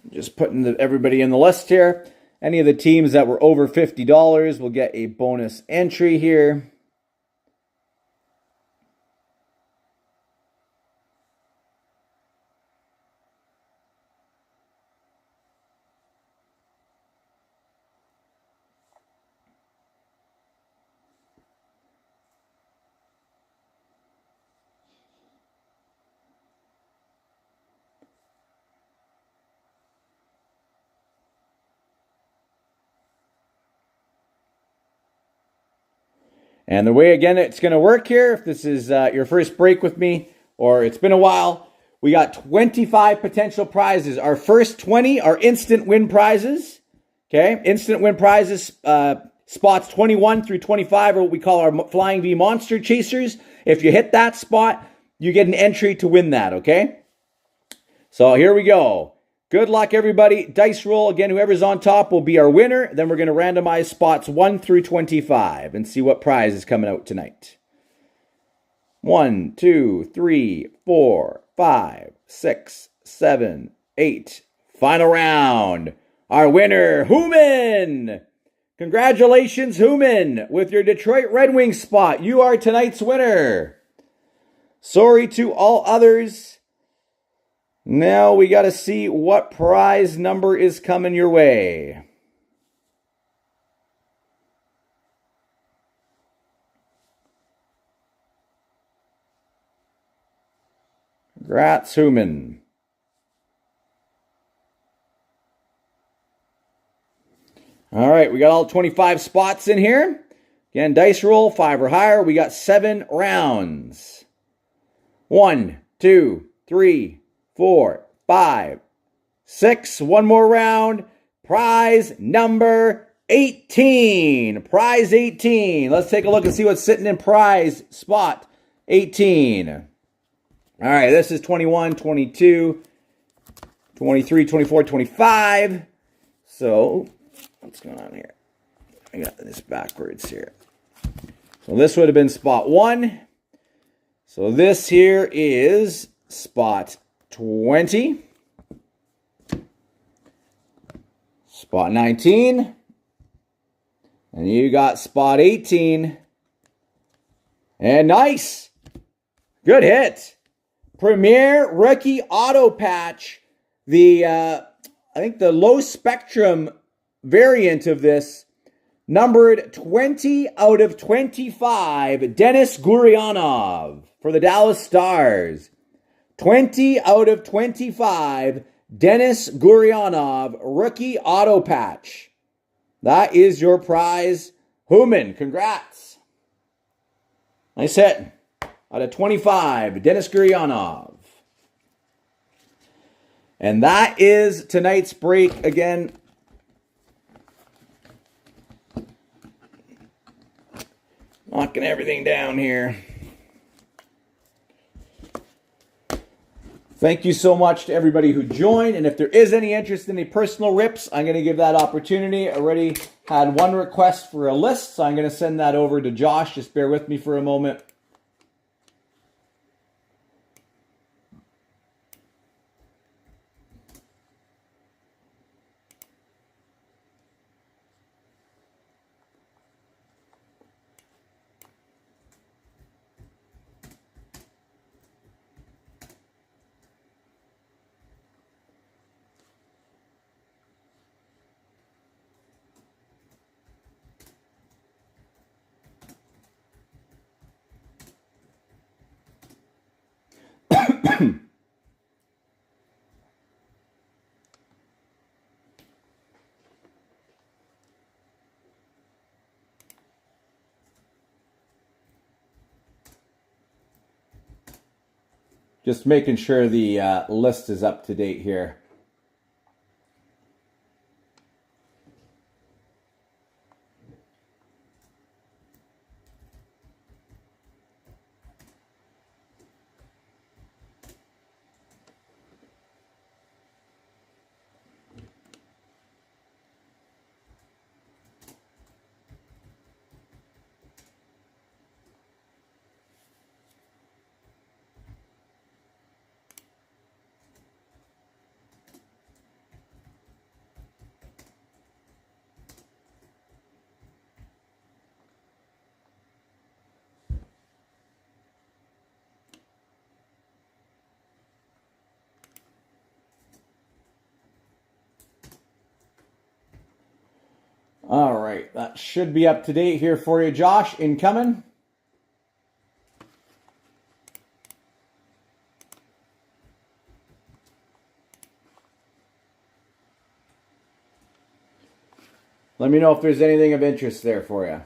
Just putting everybody in the list here. Any of the teams that were over $50 will get a bonus entry here. And the way, again, it's going to work here, if this is your first break with me, or it's been a while, we got 25 potential prizes. Our first 20 are instant win prizes. Okay, instant win prizes, spots 21 through 25 are what we call our Flying V Monster Chasers. If you hit that spot, you get an entry to win that, okay? So here we go. Good luck, everybody. Dice roll. Again, whoever's on top will be our winner. Then we're going to randomize spots 1 through 25 and see what prize is coming out tonight. 1, 2, 3, 4, 5, 6, 7, 8. Final round. Our winner, Human. Congratulations, Human, with your Detroit Red Wings spot. You are tonight's winner. Sorry to all others. Now we got to see what prize number is coming your way. Congrats, Human. All right, we got all 25 spots in here. Again, dice roll, 5 or higher. We got 7 rounds. 1, 2, 3, 4, 5, 6. One more round. Prize number 18. Prize 18. Let's take a look and see what's sitting in prize spot 18. All right, this is 21, 22, 23, 24, 25. So, what's going on here? I got this backwards here. So this would have been spot 1. So this here is spot 20. Spot 19. And you got spot 18. And nice. Good hit. Premier Rookie Auto Patch. I think the low spectrum variant of this, numbered 20 out of 25, Denis Gurianov for the Dallas Stars. 20 out of 25, Denis Gurianov, rookie auto patch. That is your prize. Human, congrats. Nice hit. Out of 25, Denis Gurianov. And that is tonight's break. Again, knocking everything down here. Thank you so much to everybody who joined. And if there is any interest in any personal rips, I'm going to give that opportunity. I already had one request for a list, so I'm going to send that over to Josh. Just bear with me for a moment. Just making sure the list is up to date here. All right, that should be up to date here for you, Josh. Incoming. Let me know if there's anything of interest there for you.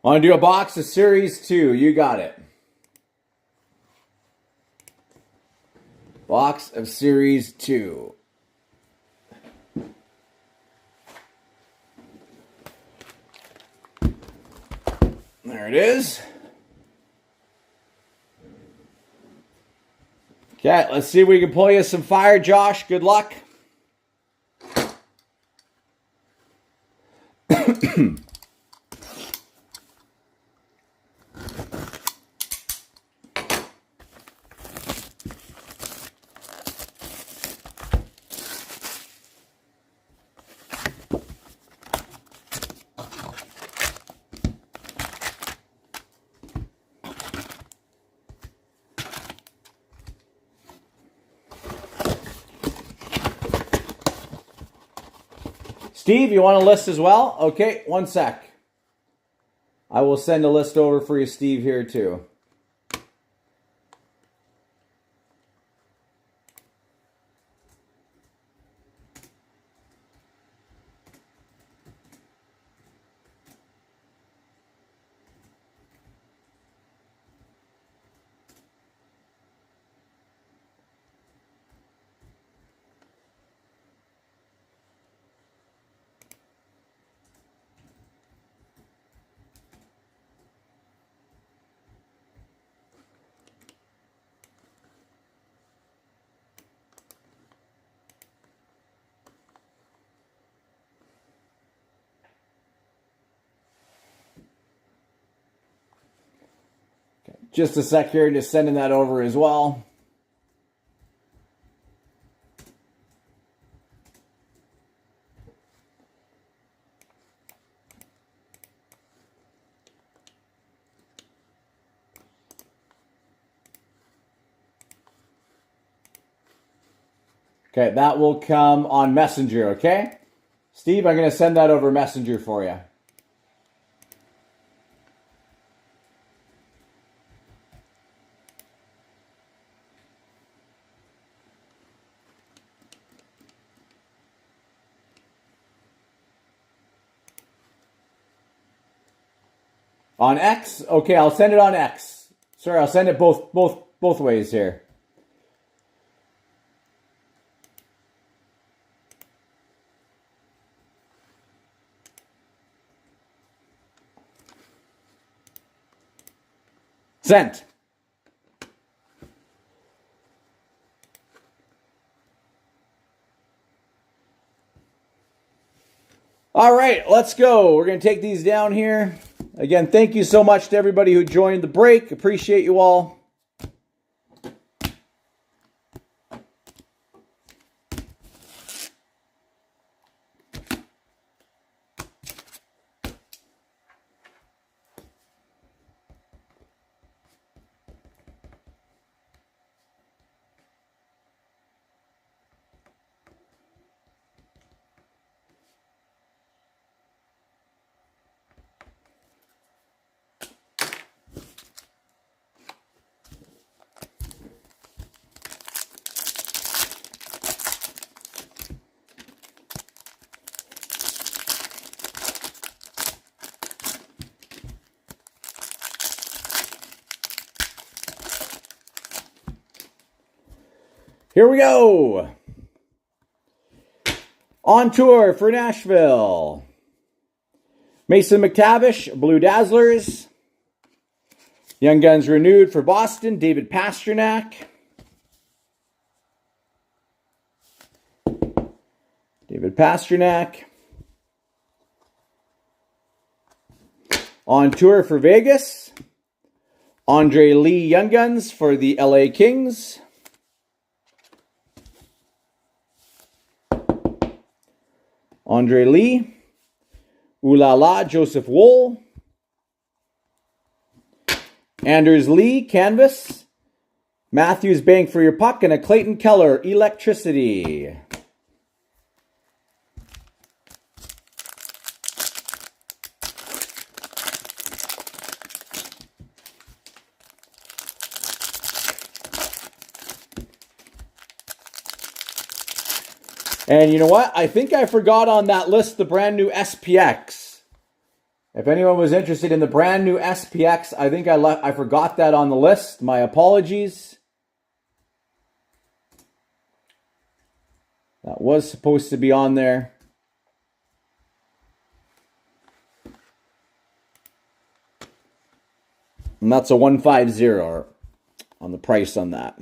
Want to do a box of Series 2? You got it. Box of Series 2. There it is. Okay, let's see if we can pull you some fire, Josh. Good luck. Steve, you want a list as well? Okay, one sec. I will send a list over for you, Steve, here too. Just a sec here, just sending that over as well. Okay, that will come on Messenger, okay? Steve, I'm going to send that over Messenger for you. On X? Okay, I'll send it on X. Sorry, I'll send it both ways here. Sent. All right, let's go. We're going to take these down here. Again, thank you so much to everybody who joined the break. Appreciate you all. Here we go. On tour for Nashville. Mason McTavish, Blue Dazzlers. Young Guns renewed for Boston, David Pastrnak. David Pastrnak. On tour for Vegas. Andre Lee Young Guns for the LA Kings. Andre Lee, Ulala, Joseph Woll, Anders Lee, Canvas, Matthews, Bang for Your Puck, and a Clayton Keller, Electricity. And you know what? I think I forgot on that list the brand new SPX. If anyone was interested in the brand new SPX, I think I forgot that on the list. My apologies. That was supposed to be on there. And that's a 150 on the price on that.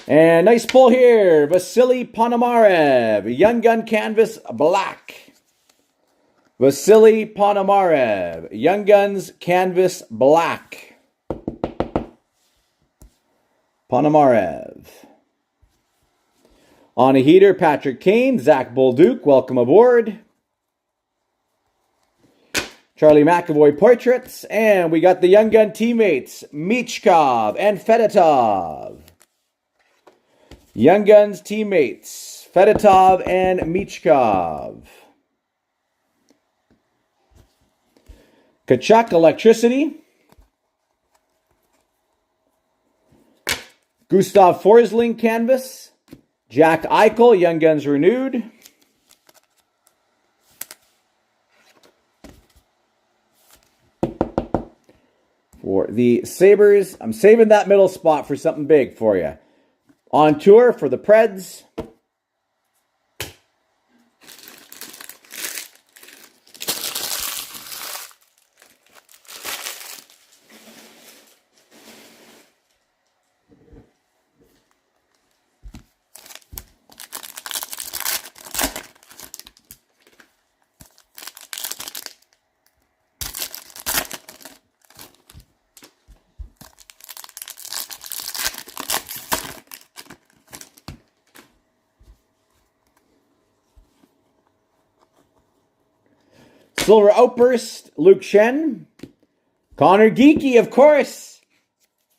And nice pull here. Vasily Ponomarev. Young Gun Canvas Black. Vasily Ponomarev. Young Guns Canvas Black. Ponomarev. On a heater, Patrick Kane. Zach Bolduc. Welcome aboard. Charlie McAvoy portraits. And we got the Young Gun teammates. Michkov and Fedotov. Young Guns teammates, Fedotov and Michkov. Tkachuk, Electricity. Gustav Forsling, Canvas. Jack Eichel, Young Guns Renewed. For the Sabres, I'm saving that middle spot for something big for you. On tour for the Preds. Silver Outburst, Luke Shen. Connor Geeky, of course.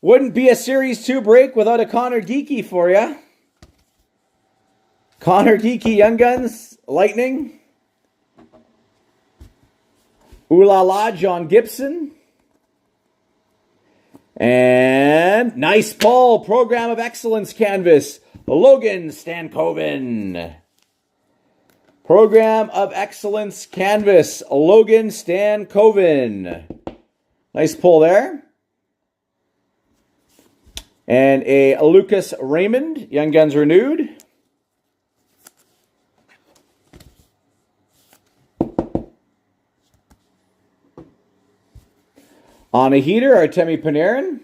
Wouldn't be a Series 2 break without a Connor Geeky for you. Connor Geeky, Young Guns, Lightning. Ooh La La, John Gibson. And nice pull, Program of Excellence Canvas, Logan Stankoven. Program of Excellence Canvas, Logan Stankoven. Nice pull there. And a Lucas Raymond, Young Guns Renewed. On a heater, Artemi Panarin.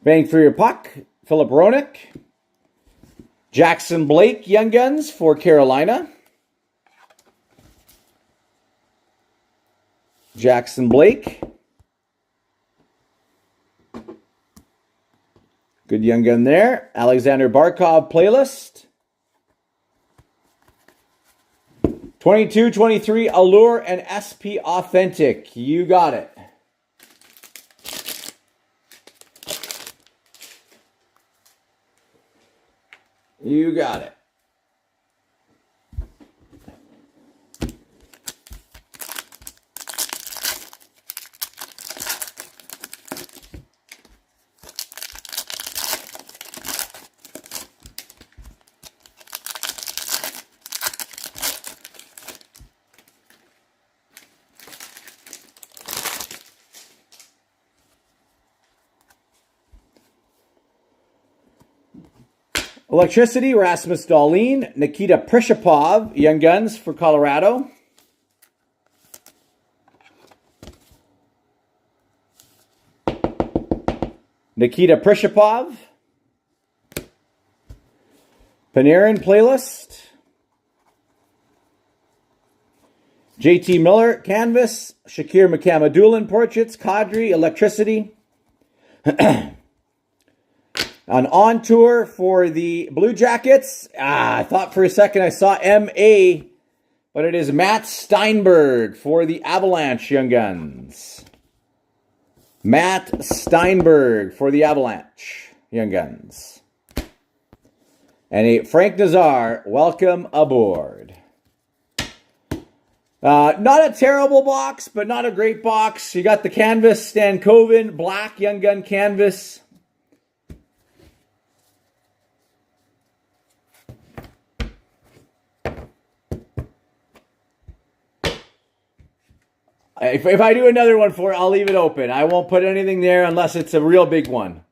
Bang for your puck, Philip Roenick. Jackson Blake, Young Guns for Carolina. Jackson Blake. Good Young Gun there. Alexander Barkov playlist. 22-23 Allure and SP Authentic. You got it. You got it. Electricity, Rasmus Dahlin. Nikita Prishapov, Young Guns for Colorado. Nikita Prishapov. Panarin playlist. JT Miller, Canvas. Shakir McCamadoulan portraits. Kadri, Electricity. On tour for the Blue Jackets. I thought for a second I saw MA, but it is Matt Steinberg for the Avalanche Young Guns. Matt Steinberg for the Avalanche Young Guns. And a Frank Nazar, welcome aboard. Not a terrible box, but not a great box. You got the Canvas Stankoven, black Young Gun Canvas. If I do another one for it, I'll leave it open. I won't put anything there unless it's a real big one.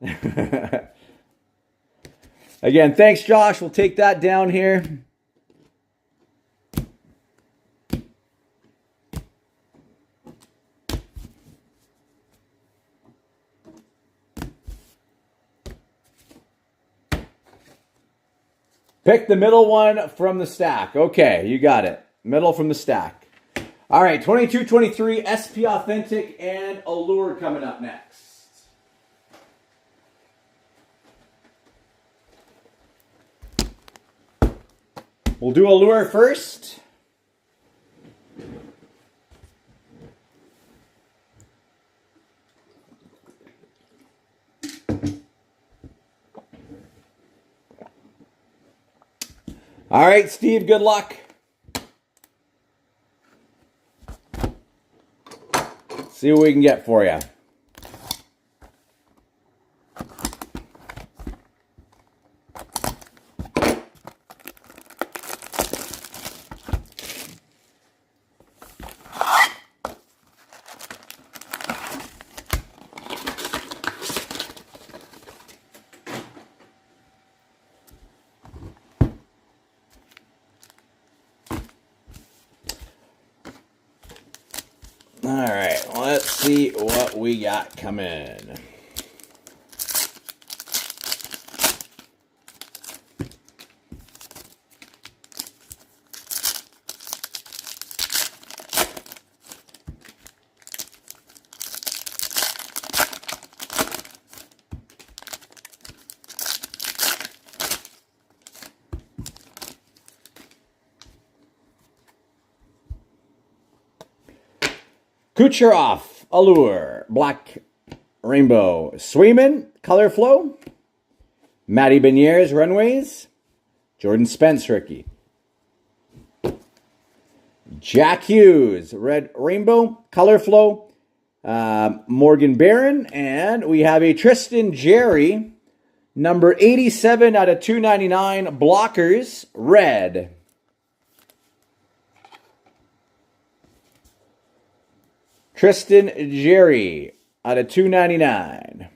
Again, thanks, Josh. We'll take that down here. Pick the middle one from the stack. Okay, you got it. Middle from the stack. All right, 22-23 SP Authentic and Allure coming up next. We'll do Allure first. All right, Steve, good luck. See what we can get for you. All right, let's see what we got coming. Kucherov, Allure, Black Rainbow, Swayman, Color Flow, Matty Beniers, Runways, Jordan Spence, rookie. Jack Hughes, Red Rainbow, Color Flow, Morgan Barron, and we have a Tristan Jerry, number 87 out of 299, Blockers, Red. Tristan Jerry out of 299.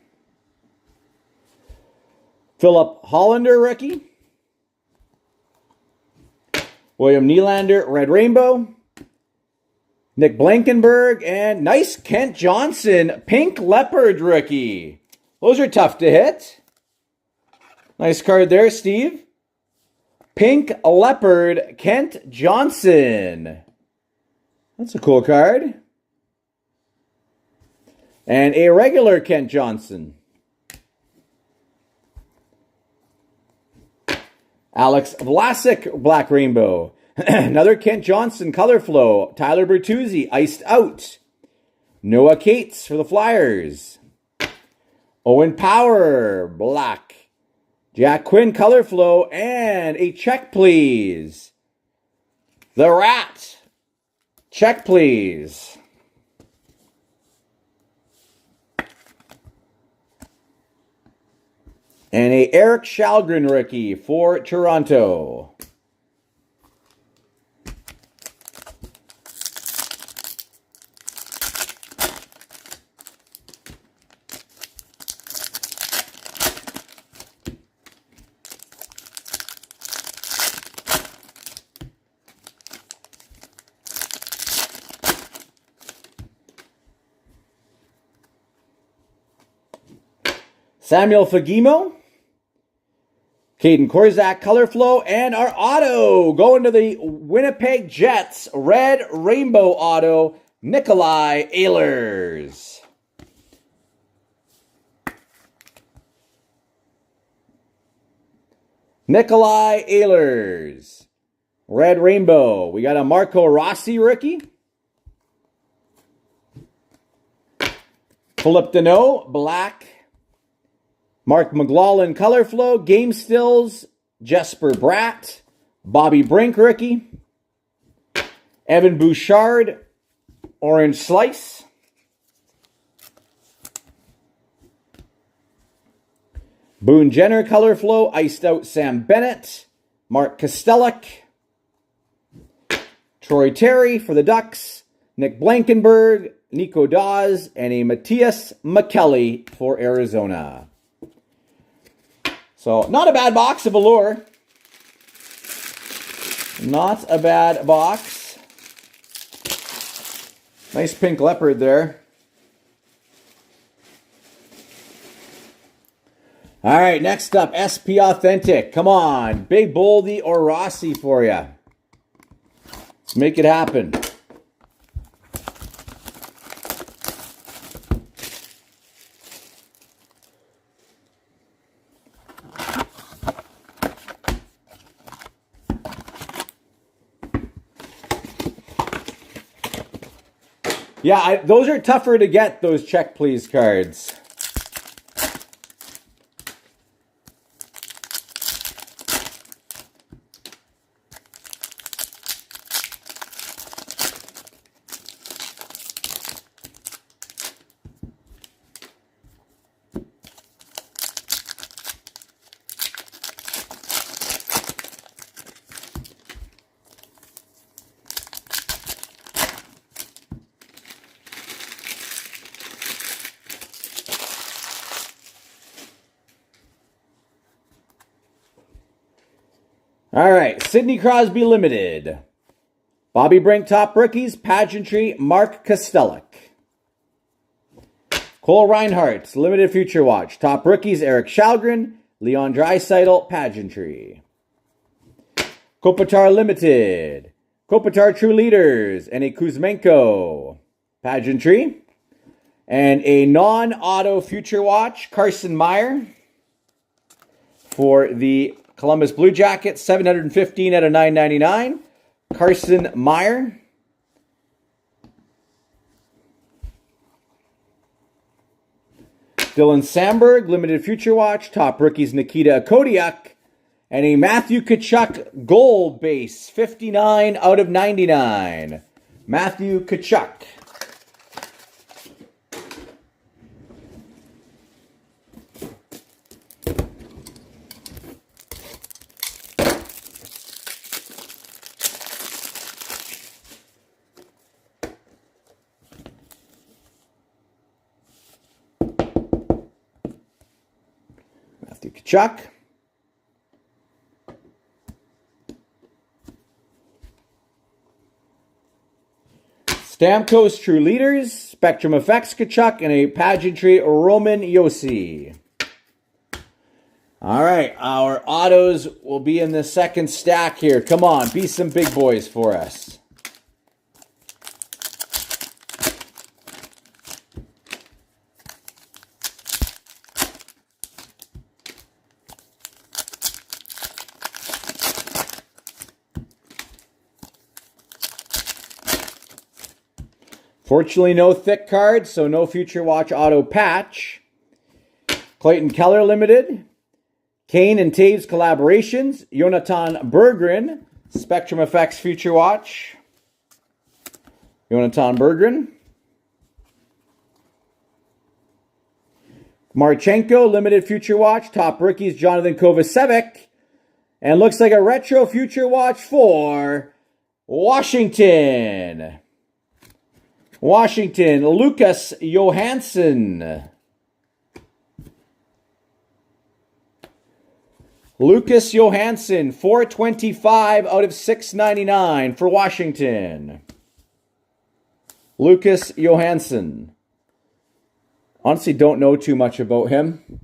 Philip Hollander, rookie. William Nylander, Red Rainbow. Nick Blankenberg, and nice Kent Johnson, Pink Leopard, rookie. Those are tough to hit. Nice card there, Steve. Pink Leopard, Kent Johnson. That's a cool card. And a regular Kent Johnson. Alex Vlasic, Black Rainbow. Another Kent Johnson, Color Flow. Tyler Bertuzzi, Iced Out. Noah Cates for the Flyers. Owen Power, Black. Jack Quinn, Color Flow. And a check, please. The Rat. Check, please. And a Eric Shalgren rookie for Toronto. Samuel Fagemo. Caden Korzak, Color Flow, and our auto going to the Winnipeg Jets, Red Rainbow auto, Nikolai Ehlers. Nikolai Ehlers, Red Rainbow. We got a Marco Rossi rookie. Philip Deneau, Black. Mark McLaughlin, Color Flow, Game Stills, Jesper Bratt, Bobby Brink, rookie. Evan Bouchard, Orange Slice. Boone Jenner, Color Flow, Iced Out Sam Bennett, Mark Kosteluk, Troy Terry for the Ducks, Nick Blankenberg, Nico Dawes, and a Matthias McKelly for Arizona. So, not a bad box of Allure. Not a bad box. Nice Pink Leopard there. All right, next up, SP Authentic. Come on, Big Boldy or Rossi for you. Let's make it happen. Yeah, those are tougher to get, those check please cards. All right, Sidney Crosby Limited. Bobby Brink Top Rookies, Pageantry, Mark Kostelic. Cole Reinhardt, Limited Future Watch. Top Rookies, Eric Shalgren, Leon Draisaitl, Pageantry. Kopitar Limited. Kopitar True Leaders, and a Kuzmenko, Pageantry. And a non-auto Future Watch, Carson Meyer for the Columbus Blue Jackets, 715 out of 999. Carson Meyer. Dylan Samberg, Limited Future Watch. Top Rookies, Nikita Kodiak. And a Matthew Tkachuk Gold Base, 59 out of 99. Matthew Tkachuk. Matthew Tkachuk. Stamkos True Leaders, Spectrum Effects Tkachuk, and a Pageantry Roman Josi. All right, our autos will be in the second stack here. Come on, be some big boys for us. Fortunately, no thick cards, so no Future Watch auto patch. Clayton Keller Limited. Kane and Taves collaborations. Jonathan Berggren. Spectrum Effects Future Watch. Jonathan Berggren. Marchenko Limited Future Watch. Top Rookies Jonathan Kovacevic. And looks like a retro Future Watch for Washington. Washington, Lucas Johansson. Lucas Johansson, 425 out of 699 for Washington. Lucas Johansson. Honestly, don't know too much about him.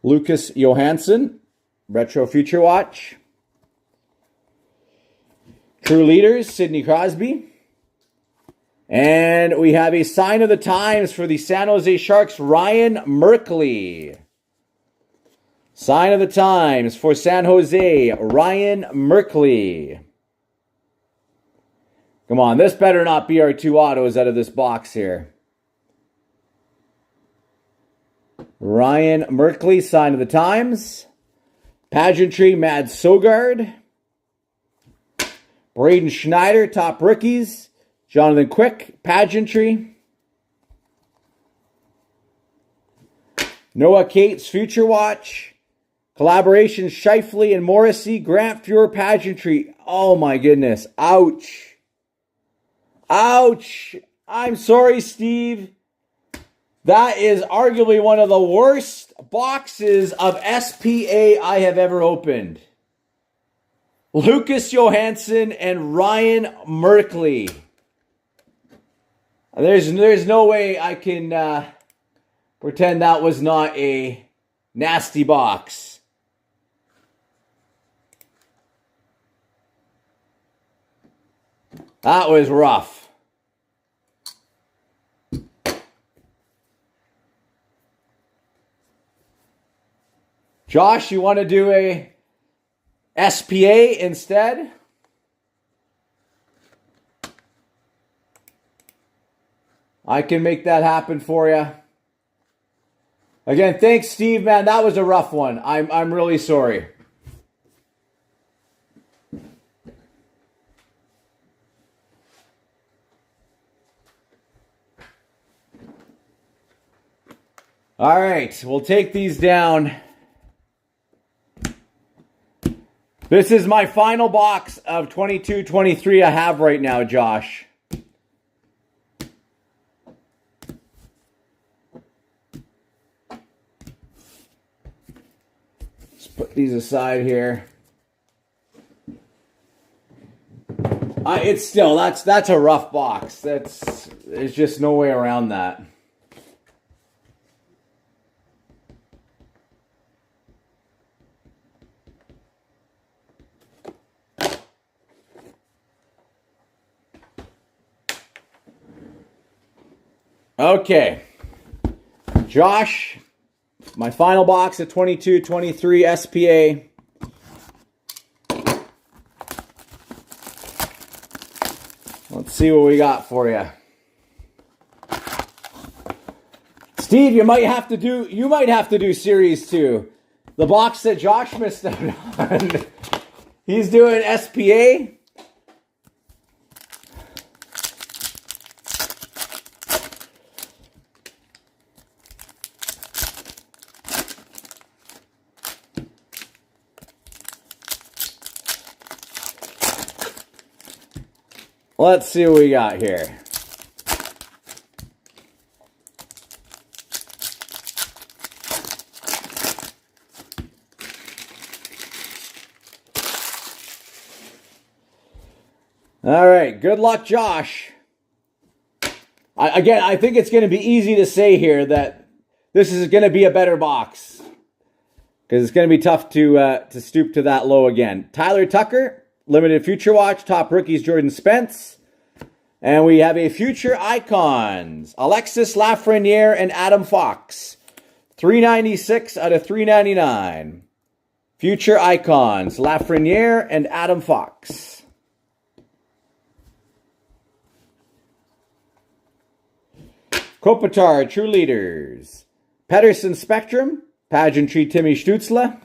Lucas Johansson, Retro Future Watch. True Leaders, Sidney Crosby. And we have a sign of the times for the San Jose Sharks, Ryan Merkley. Sign of the times for San Jose, Ryan Merkley. Come on, this better not be our two autos out of this box here. Ryan Merkley, sign of the times. Pageantry, Mads Sogard. Braden Schneider, Top Rookies. Jonathan Quick, Pageantry. Noah Cates, Future Watch. Collaboration, Scheifele and Morrissey. Grant Fuhrer, Pageantry. Oh my goodness. Ouch. Ouch. I'm sorry, Steve. That is arguably one of the worst boxes of SPA I have ever opened. Lucas Johansson and Ryan Merkley. There's no way I can pretend that was not a nasty box. That was rough. Josh, you want to do a SPA instead? I can make that happen for you. Again, thanks, Steve, man. That was a rough one. I'm really sorry. All right, we'll take these down. This is my final box of 22-23 I have right now, Josh. these aside here. It's still, that's a rough box. There's just no way around that. Okay, Josh, my final box of 22-23 SPA. Let's see what we got for you. Steve, you might have to do series 2. The box that Josh missed out on. He's doing SPA. Let's see what we got here. All right, good luck, Josh. I think it's going to be easy to say here that this is going to be a better box because it's going to be tough to stoop to that low again. Tyler Tucker, Limited Future Watch, top rookies Jordan Spence. And we have a Future Icons, Alexis Lafreniere and Adam Fox. 396 out of 399. Future Icons, Lafreniere and Adam Fox. Kopitar, True Leaders. Pedersen Spectrum, Pageantry Timmy Stutzla.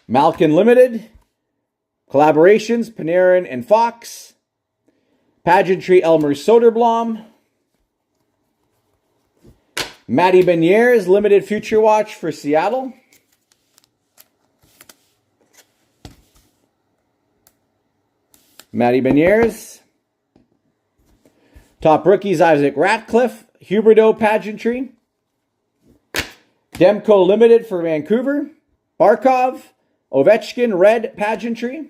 Malkin Limited. Collaborations, Panarin and Fox. Pageantry Elmer Soderblom. Matty Beniers, Limited Future Watch for Seattle. Matty Beniers. Top rookies, Isaac Ratcliffe, Huberdeau Pageantry. Demko Limited for Vancouver. Barkov, Ovechkin Red Pageantry.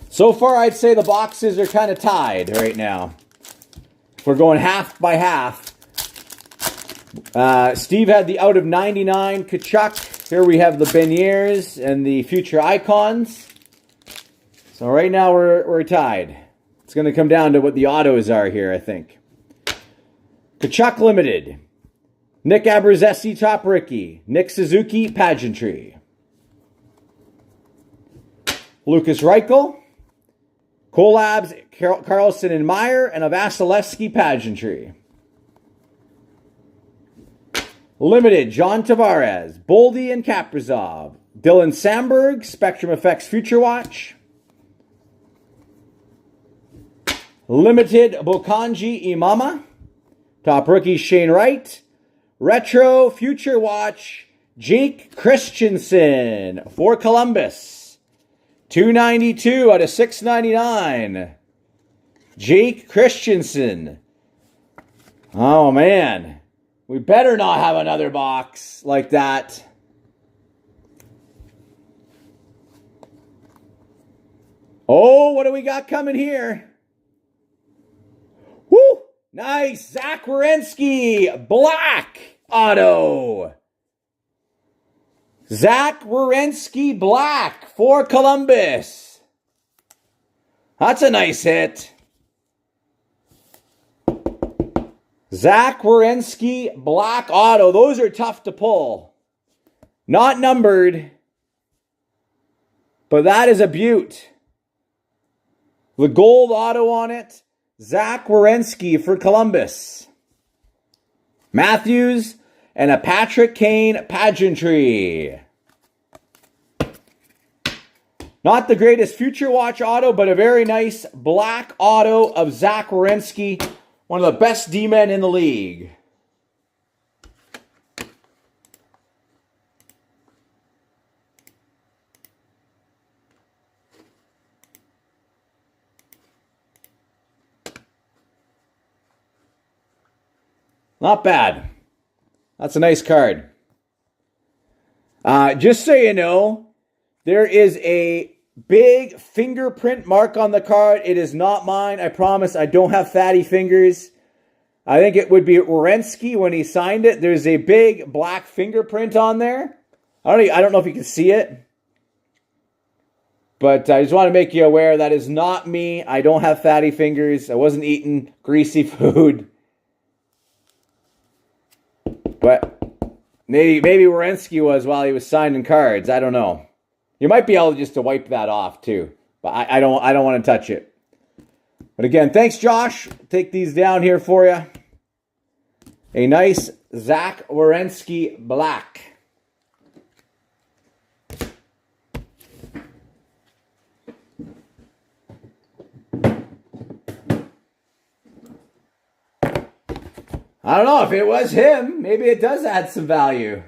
So far, I'd say the boxes are kind of tied right now. We're going half by half. Steve had the out of 99 Tkachuk. Here we have the Beniers and the Future Icons. So right now we're tied. It's going to come down to what the autos are here, I think. Tkachuk Limited. Nick Abruzzese, top rookie. Nick Suzuki, Pageantry. Lucas Reichel. Collabs, Carlson and Meyer, and a Vasilevsky Pageantry. Limited, John Tavares, Boldy and Kaprizov. Dylan Samberg, Spectrum Effects Future Watch. Limited, Bokanji Imama. Top rookie, Shane Wright. Retro Future Watch, Jake Christensen for Columbus. 292 out of 699. Jake Christensen. Oh, man. We better not have another box like that. Oh, what do we got coming here? Woo! Nice. Zach Werenski. Black auto. Zach Werenski Black for Columbus. That's a nice hit. Zach Werenski Black Auto. Those are tough to pull. Not numbered, but that is a beaut. The gold auto on it. Zach Werenski for Columbus. Matthews and a Patrick Kane Pageantry. Not the greatest Future Watch auto, but a very nice black auto of Zach Werenski. One of the best D-men in the league. Not bad. That's a nice card. Just so you know, there is a big fingerprint mark on the card. It is not mine. I promise I don't have fatty fingers. I think it would be Werenski when he signed it. There's a big black fingerprint on there. I don't know if you can see it. But I just want to make you aware that is not me. I don't have fatty fingers. I wasn't eating greasy food. But maybe Werenski was while he was signing cards. I don't know. You might be able just to wipe that off too. But I don't want to touch it. But again, thanks, Josh. Take these down here for you. A nice Zach Werenski black. I don't know if it was him. Maybe it does add some value.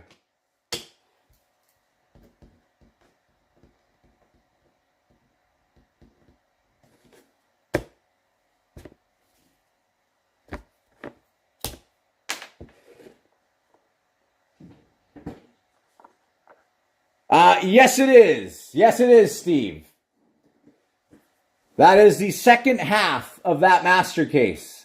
Yes, it is. Yes, it is, Steve. That is the second half of that master case.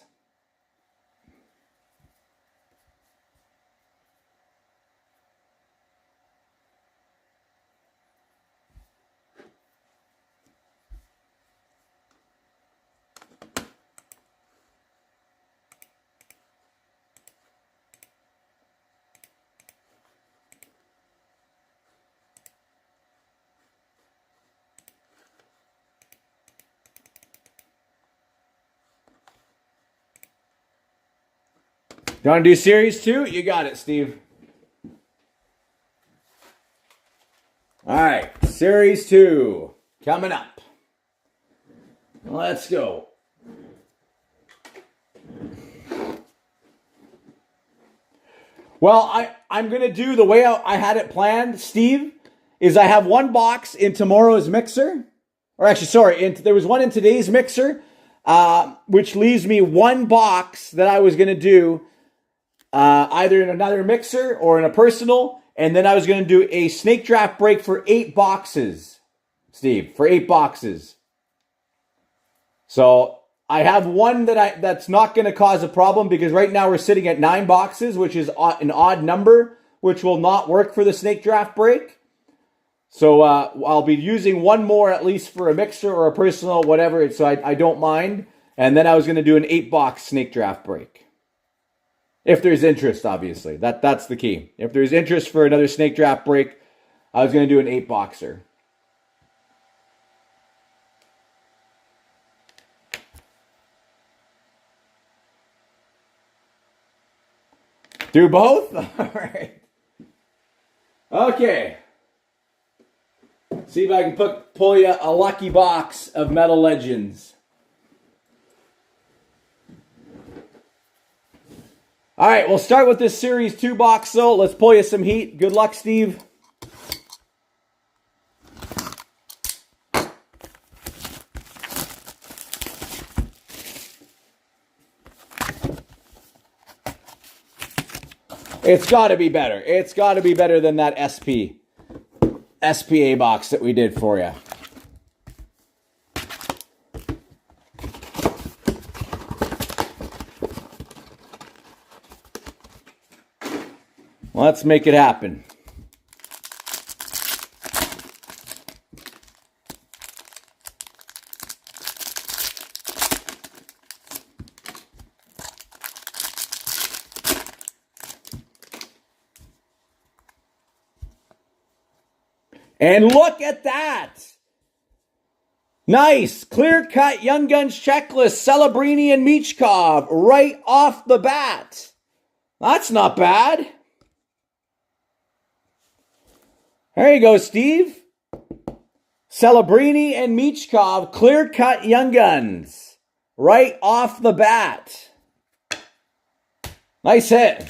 You want to do series 2? You got it, Steve. All right, series 2 coming up. Let's go. Well, I'm going to do the way I had it planned, Steve, is I have one box in tomorrow's mixer. Or actually, sorry, there was one in today's mixer, which leaves me one box that I was going to do either in another mixer or in a personal. And then I was going to do a snake draft break for 8 boxes, Steve, for 8 boxes. So I have one that's not going to cause a problem because right now we're sitting at 9 boxes, which is an odd number, which will not work for the snake draft break. So I'll be using one more at least for a mixer or a personal, whatever. So I don't mind. And then I was going to do an 8-box snake draft break. If there's interest, obviously. That's the key. If there's interest for another snake draft break, I was going to do an 8-boxer. Do both? All right. Okay. See if I can pull you a lucky box of Metal Legends. All right, we'll start with this Series 2 box, though. Let's pull you some heat. Good luck, Steve. It's got to be better. It's got to be better than that SPA box that we did for you. Let's make it happen. And look at that. Nice. Clear-cut Young Guns checklist. Celebrini and Michkov right off the bat. That's not bad. There you go, Steve. Celebrini and Michkov, clear-cut Young Guns. Right off the bat. Nice hit.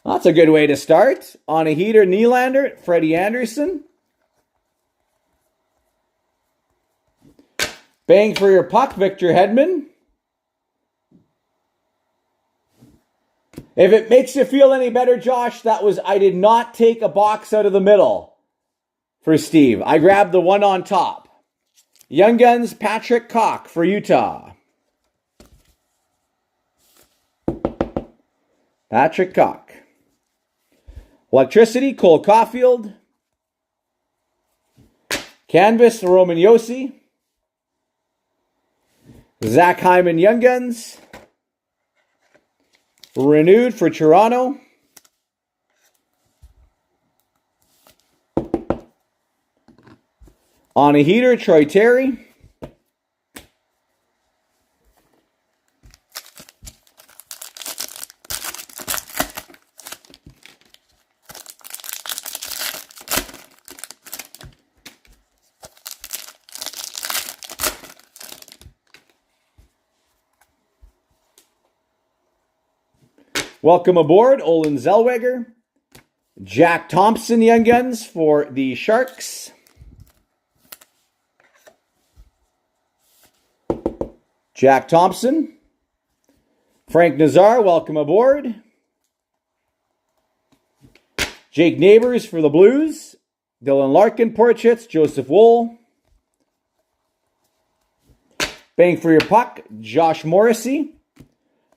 That's a good way to start. On a heater, Nylander, Freddie Anderson. Bang for your puck, Victor Hedman. If it makes you feel any better, Josh, I did not take a box out of the middle for Steve. I grabbed the one on top. Young Guns, Patrick Koch for Utah. Patrick Koch. Electricity, Cole Caulfield. Canvas, Roman Josi. Zach Hyman, Young Guns. Renewed for Toronto. On a heater, Troy Terry. Welcome aboard, Olin Zellweger. Jack Thompson, Young Guns for the Sharks. Jack Thompson. Frank Nazar, welcome aboard. Jake Neighbors for the Blues. Dylan Larkin, Portraits. Joseph Wool. Bang for your puck, Josh Morrissey.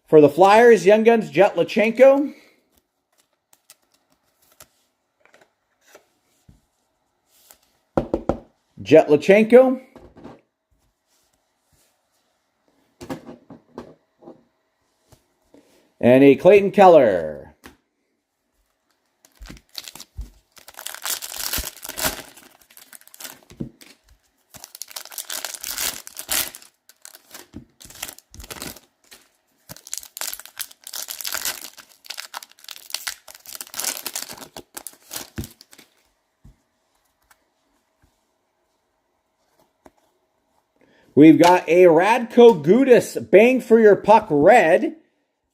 For the Flyers, Young Guns, Jet Lachenko. Jet Lachenko. And a Clayton Keller. We've got a Radko Gudas Bang for Your Puck red.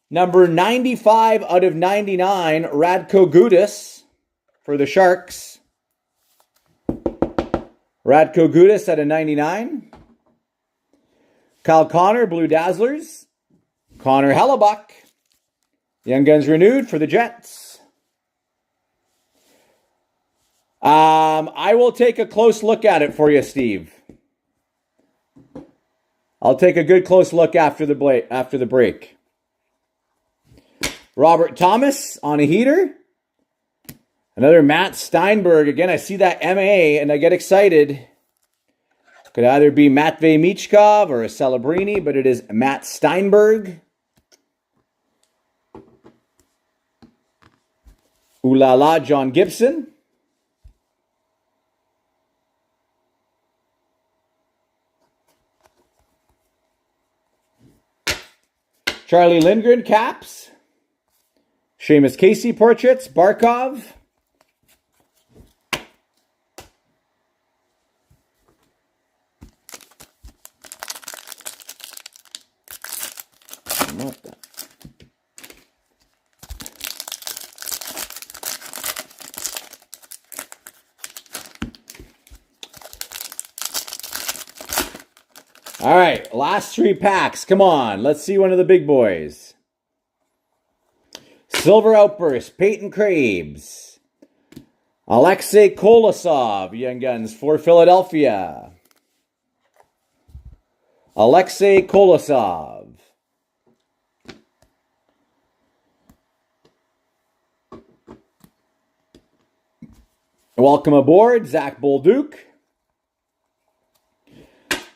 Number 95 out of 99, Radko Gudas for the Sharks. Radko Gudas at a 99. Kyle Connor, Blue Dazzlers. Connor Hellebuck. Young Guns renewed for the Jets. I will take a close look at it for you, Steve. I'll take a good close look after the break. Robert Thomas on a heater. Another Matt Steinberg. Again, I see that MA and I get excited. Could either be Matvei Michkov or a Celebrini, but it is Matt Steinberg. Ooh la la, John Gibson. Charlie Lindgren, Caps. Seamus Casey, Portraits. Barkov. All right, last three packs. Come on, let's see one of the big boys. Silver Outburst, Peyton Krabs. Alexei Kolosov, Young Guns for Philadelphia. Alexei Kolosov. Welcome aboard, Zach Bolduc.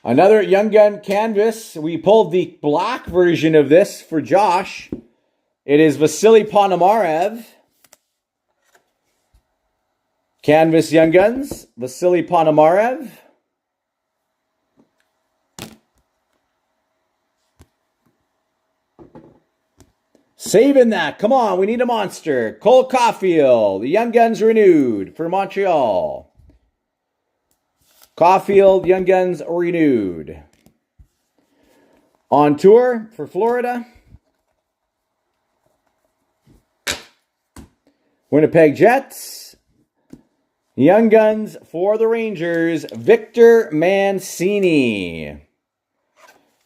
Another Young Gun canvas. We pulled the black version of this for Josh. It is Vasily Ponomarev. Canvas Young Guns, Vasily Ponomarev. Saving that. Come on, we need a monster. Cole Caulfield, the Young Guns renewed for Montreal. Caulfield, Young Guns renewed. On tour for Florida. Winnipeg Jets. Young Guns for the Rangers, Victor Mancini.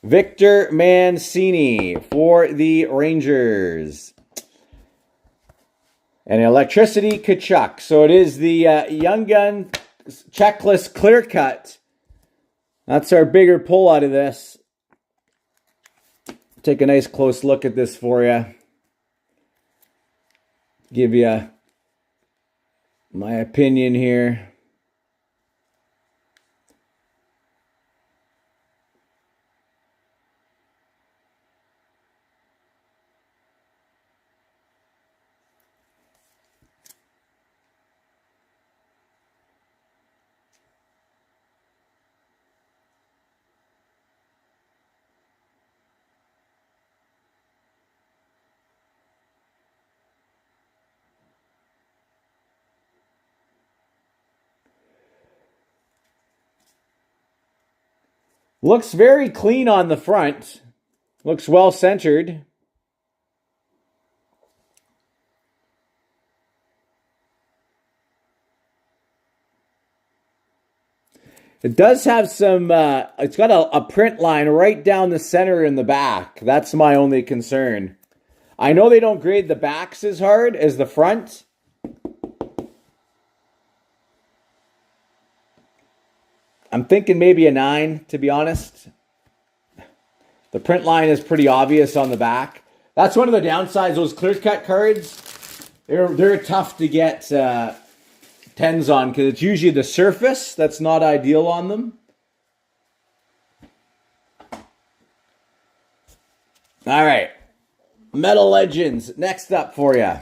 Victor Mancini for the Rangers. And Electricity Tkachuk. So it is the Young Gun Checklist Clear Cut. That's our bigger pull out of this. Take a nice close look at this for you. Give you my opinion here. Looks very clean on the front. Looks well centered. It does have some, it's got a print line right down the center in the back. That's my only concern. I know they don't grade the backs as hard as the front. I'm thinking maybe a 9, to be honest. The print line is pretty obvious on the back. That's one of the downsides. Those clear cut cards, they're tough to get 10s on because it's usually the surface that's not ideal on them. All right. Metal Legends, next up for you.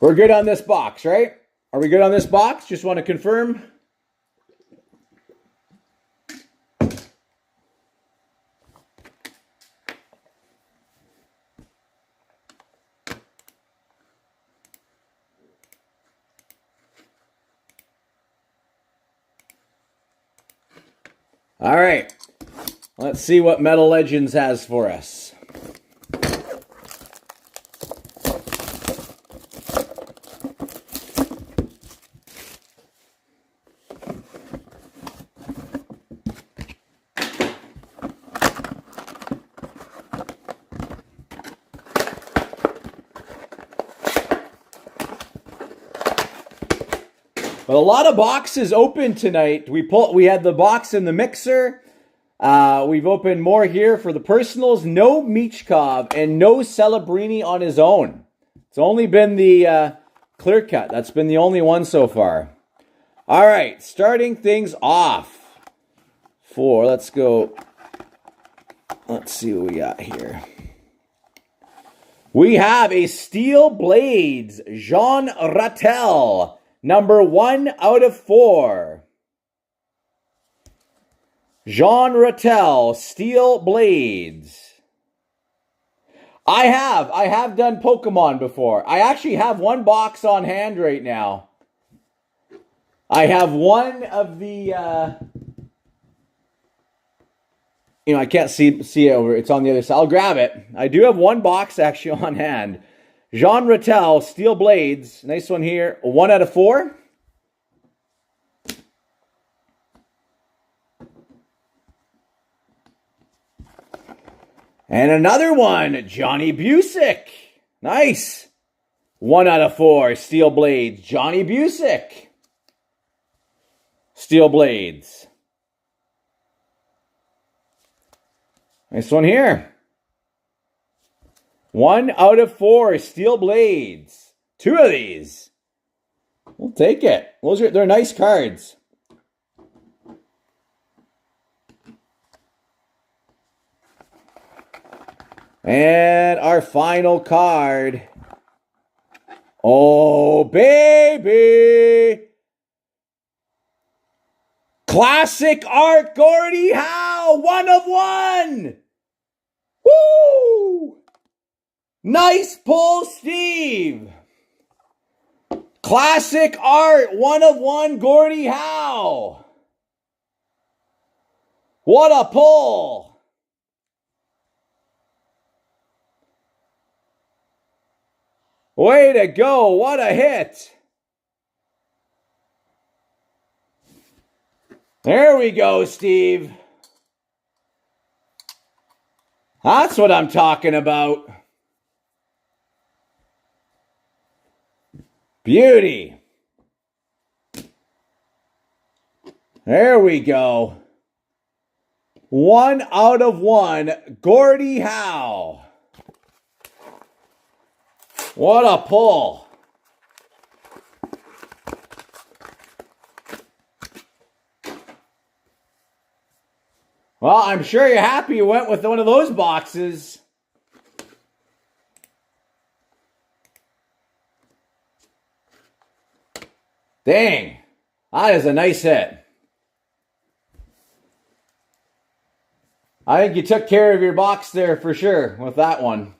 We're good on this box, right? Are we good on this box? Just want to confirm. All right. Let's see what Metal Legends has for us. But a lot of boxes open tonight. We had the box in the mixer. We've opened more here for the personals. No Michkov and no Celebrini on his own. It's only been the clear cut. That's been the only one so far. All right, starting things off. Let's go. Let's see what we got here. We have a Steel Blades, Jean Rattel. Number 1 out of 4. Jean Rattel, Steel Blades. I have done Pokemon before. I actually have one box on hand right now. I have one of the, I can't see it over. It's on the other side. I'll grab it. I do have one box actually on hand. Jean Rattel, Steel Blades. Nice one here. 1 out of 4. And another one, Johnny Busick. Nice. 1 out of 4, Steel Blades. Johnny Busick. Steel Blades. Nice one here. 1 out of 4, Steel Blades. 2 of these. We'll take it. They're nice cards. And our final card. Oh, baby. Classic Art Gordie Howe. 1 of 1. Woo! Nice pull, Steve. Classic Art. 1 of 1 Gordie Howe. What a pull. Way to go. What a hit. There we go, Steve. That's what I'm talking about. Beauty. There we go. 1 out of 1, Gordie Howe. What a pull. Well, I'm sure you're happy you went with one of those boxes. Dang, that is a nice hit. I think you took care of your box there for sure with that one.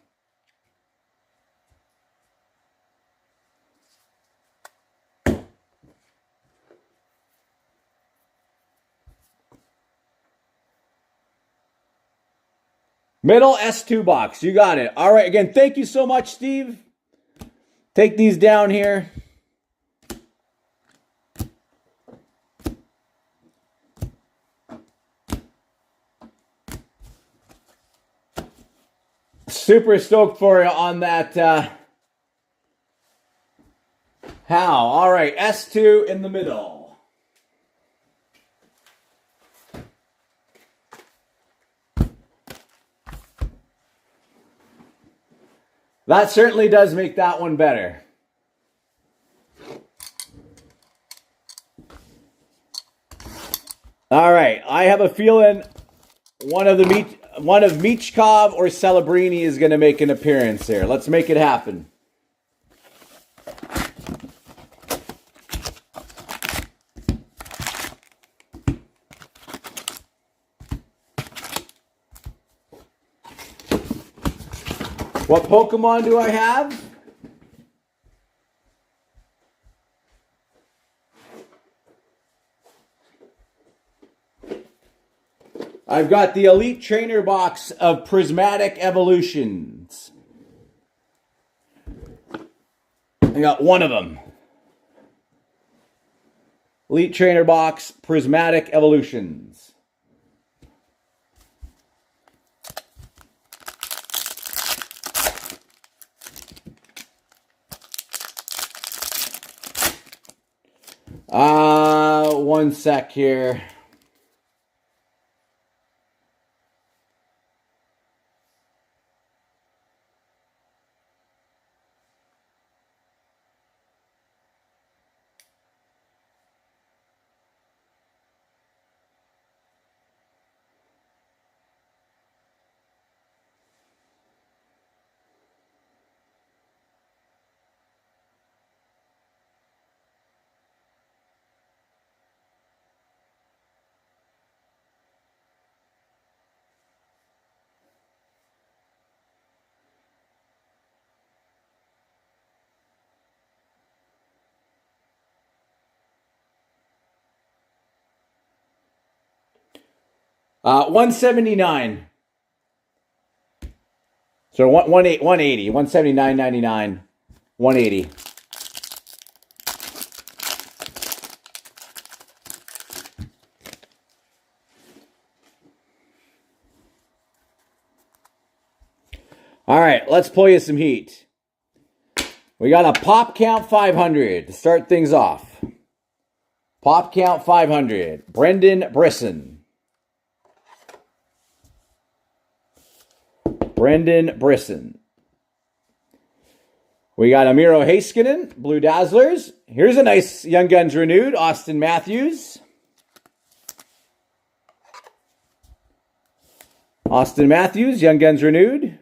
Middle S2 box. You got it. All right. Again, thank you so much, Steve. Take these down here. Super stoked for you on that How. All right. S2 in the middle. That certainly does make that one better. All right, I have a feeling one of Michkov or Celebrini is going to make an appearance here. Let's make it happen. What Pokemon do I have? I've got the Elite Trainer box of Prismatic Evolutions. I got one of them. Elite Trainer box, Prismatic Evolutions. One sec here. $179. So 180, 179.99, 180. All right, let's pull you some heat. We got a Pop Count 500 to start things off. Pop Count 500, Brendan Brisson. Brendan Brisson. We got Amiro Heiskanen, Blue Dazzlers. Here's a nice Young Guns renewed, Austin Matthews. Austin Matthews, Young Guns renewed.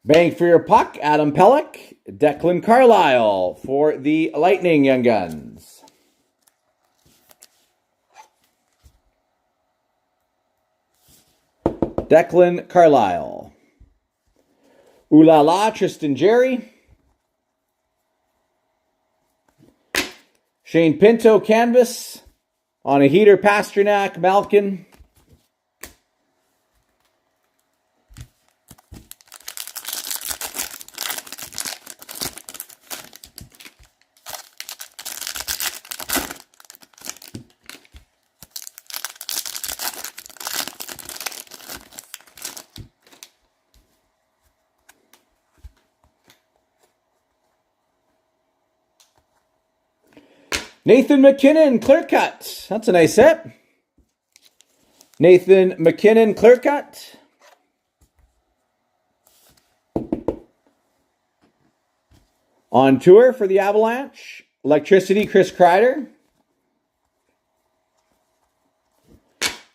Bang for your puck, Adam Pelech, Declan Carlisle for the Lightning Young Guns. Declan Carlisle. Ooh la la, Tristan Jarry. Shane Pinto canvas on a heater, Pasternak, Malkin. Nathan McKinnon, clear cut. That's a nice set. Nathan McKinnon, clear cut. On tour for the Avalanche, Electricity, Chris Kreider.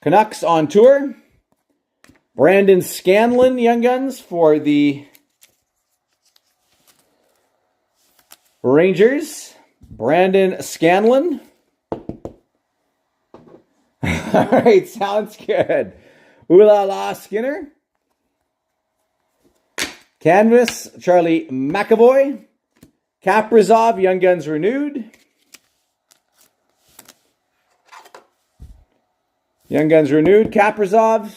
Canucks on tour, Brandon Scanlon, Young Guns for the Rangers. Brandon Scanlon. All right, sounds good. Ooh la la, Skinner. Canvas, Charlie McAvoy. Kaprizov, Young Guns renewed. Young Guns renewed, Kaprizov.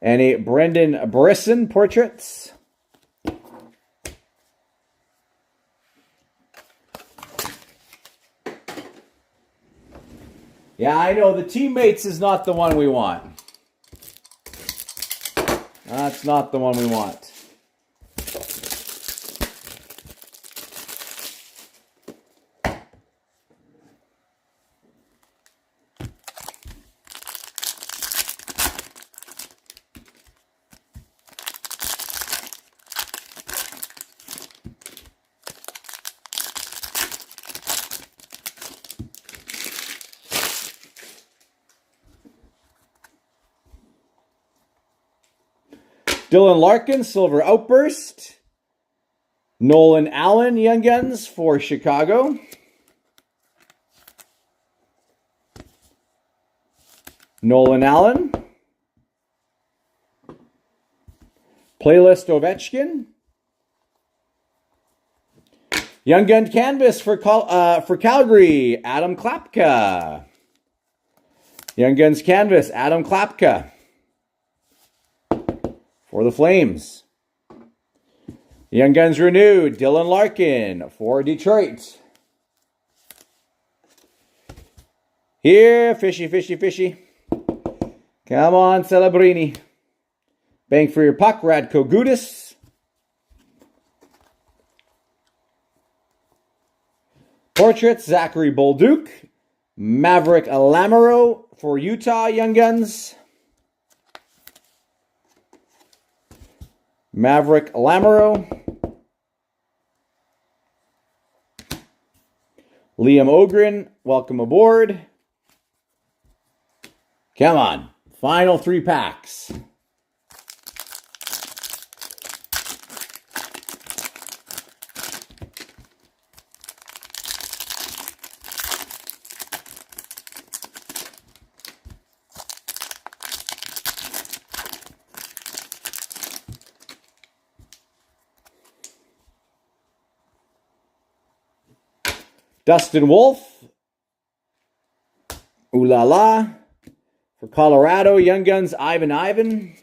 And a Brendan Brisson portraits. Yeah, I know the teammates is not the one we want. That's not the one we want. Dylan Larkin, Silver Outburst. Nolan Allen, Young Guns for Chicago. Nolan Allen. Playlist Ovechkin. Young Gun Canvas for Calgary, Adam Klapka. Young Guns Canvas, Adam Klapka. For the Flames. Young Guns renewed, Dylan Larkin for Detroit. Here, fishy, fishy, fishy. Come on, Celebrini. Bang for your puck, Radko Gudas. Portraits, Zachary Bolduc. Maverick Lamoureux for Utah, Young Guns. Maverick Lamoureux. Liam Ogren, welcome aboard. Come on. Final 3 packs. Dustin Wolf. Ooh la la. For Colorado, Young Guns, Ivan Ivan.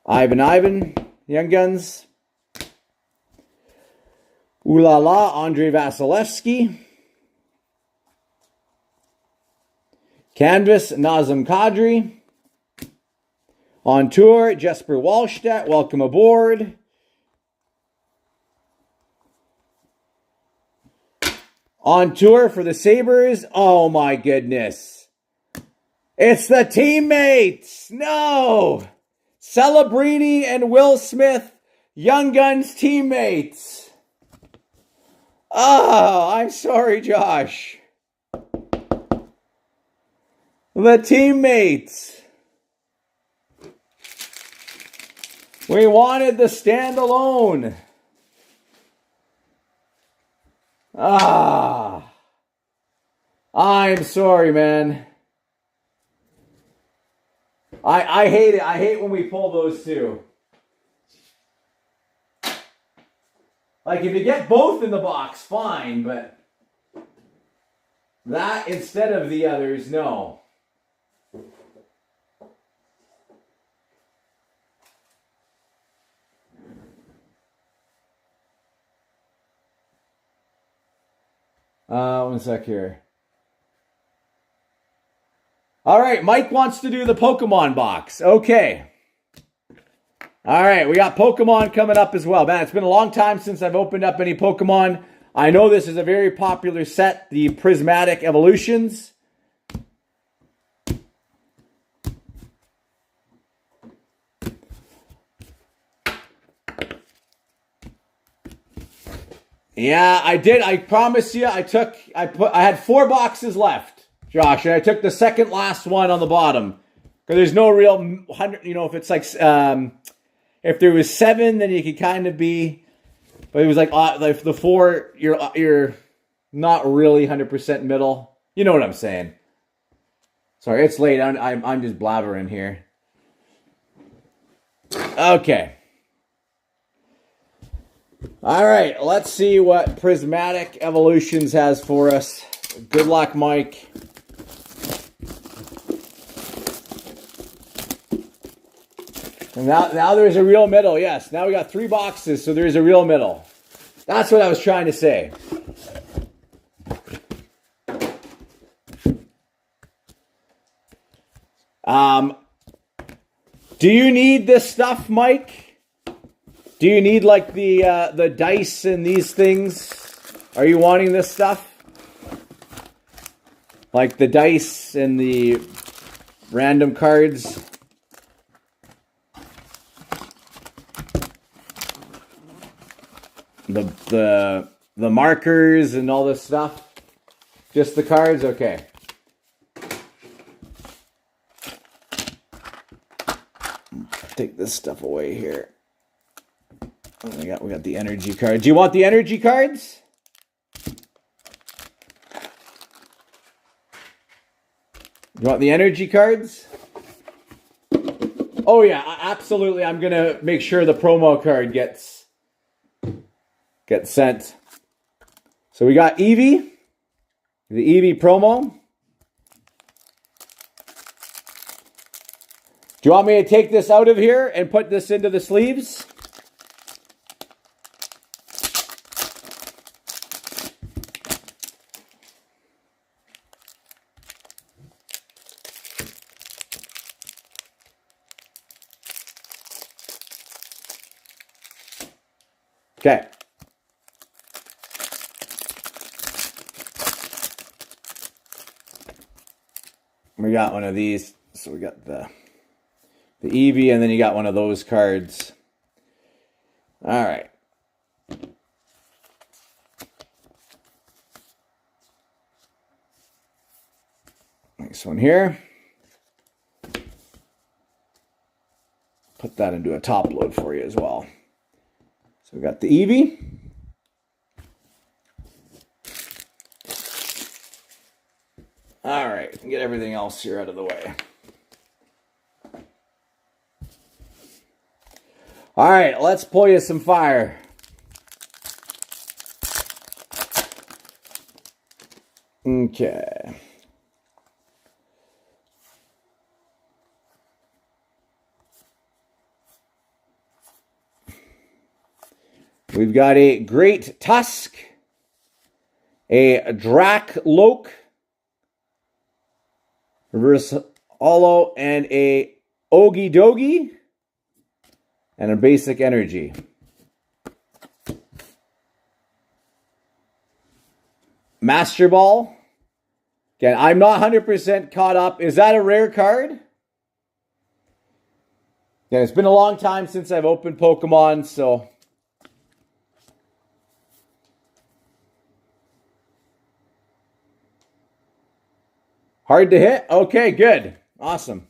Ivan Ivan, Young Guns. Ooh la la, Andrei Vasilevsky. Canvas, Nazem Kadri. On tour, Jesper Wallstedt, welcome aboard. On tour for the Sabres. Oh my goodness. It's the teammates. No. Celebrini and Will Smith, Young Guns teammates. Oh, I'm sorry, Josh. The teammates. We wanted the standalone. Ah, I'm sorry, man. I hate it. I hate when we pull those two. Like, if you get both in the box, fine, but that instead of the others, no. One sec here. All right, Mike wants to do the Pokemon box. Okay. All right, we got Pokemon coming up as well. Man, it's been a long time since I've opened up any Pokemon. I know this is a very popular set, the Prismatic Evolutions. Yeah, I did. I promise you, I had 4 boxes left, Josh, and I took the second last one on the bottom. Because there's no real 100, if it's like, if there was 7, then you could kind of be, but it was like the 4, you're not really 100% middle. You know what I'm saying? Sorry, it's late. I'm just blabbering here. Okay. All right, let's see what Prismatic Evolutions has for us. Good luck, Mike. And now there's a real middle. Yes, now we got 3 boxes, so there's a real middle. That's what I was trying to say. Do you need this stuff, Mike? Do you need like the dice and these things? Are you wanting this stuff? Like the dice and the random cards? The markers and all this stuff? Just the cards? Okay. Take this stuff away here. We got the energy cards. Do you want the energy cards? You want the energy cards? Oh yeah, absolutely. I'm gonna make sure the promo card gets sent. So we got Eevee, the Eevee promo. Do you want me to take this out of here and put this into the sleeves? Okay. We got one of these. So we got the Eevee, and then you got one of those cards. All right. Next one here. Put that into a top load for you as well. So we got the Eevee. All right, get everything else here out of the way. All right, let's pull you some fire. Okay. We've got a Great Tusk, a Drakloak, Reverse Holo, and a Ogidogi, and a Basic Energy. Master Ball. Again, I'm not 100% caught up. Is that a rare card? Again, it's been a long time since I've opened Pokemon, so... Hard to hit? Okay, good. Awesome.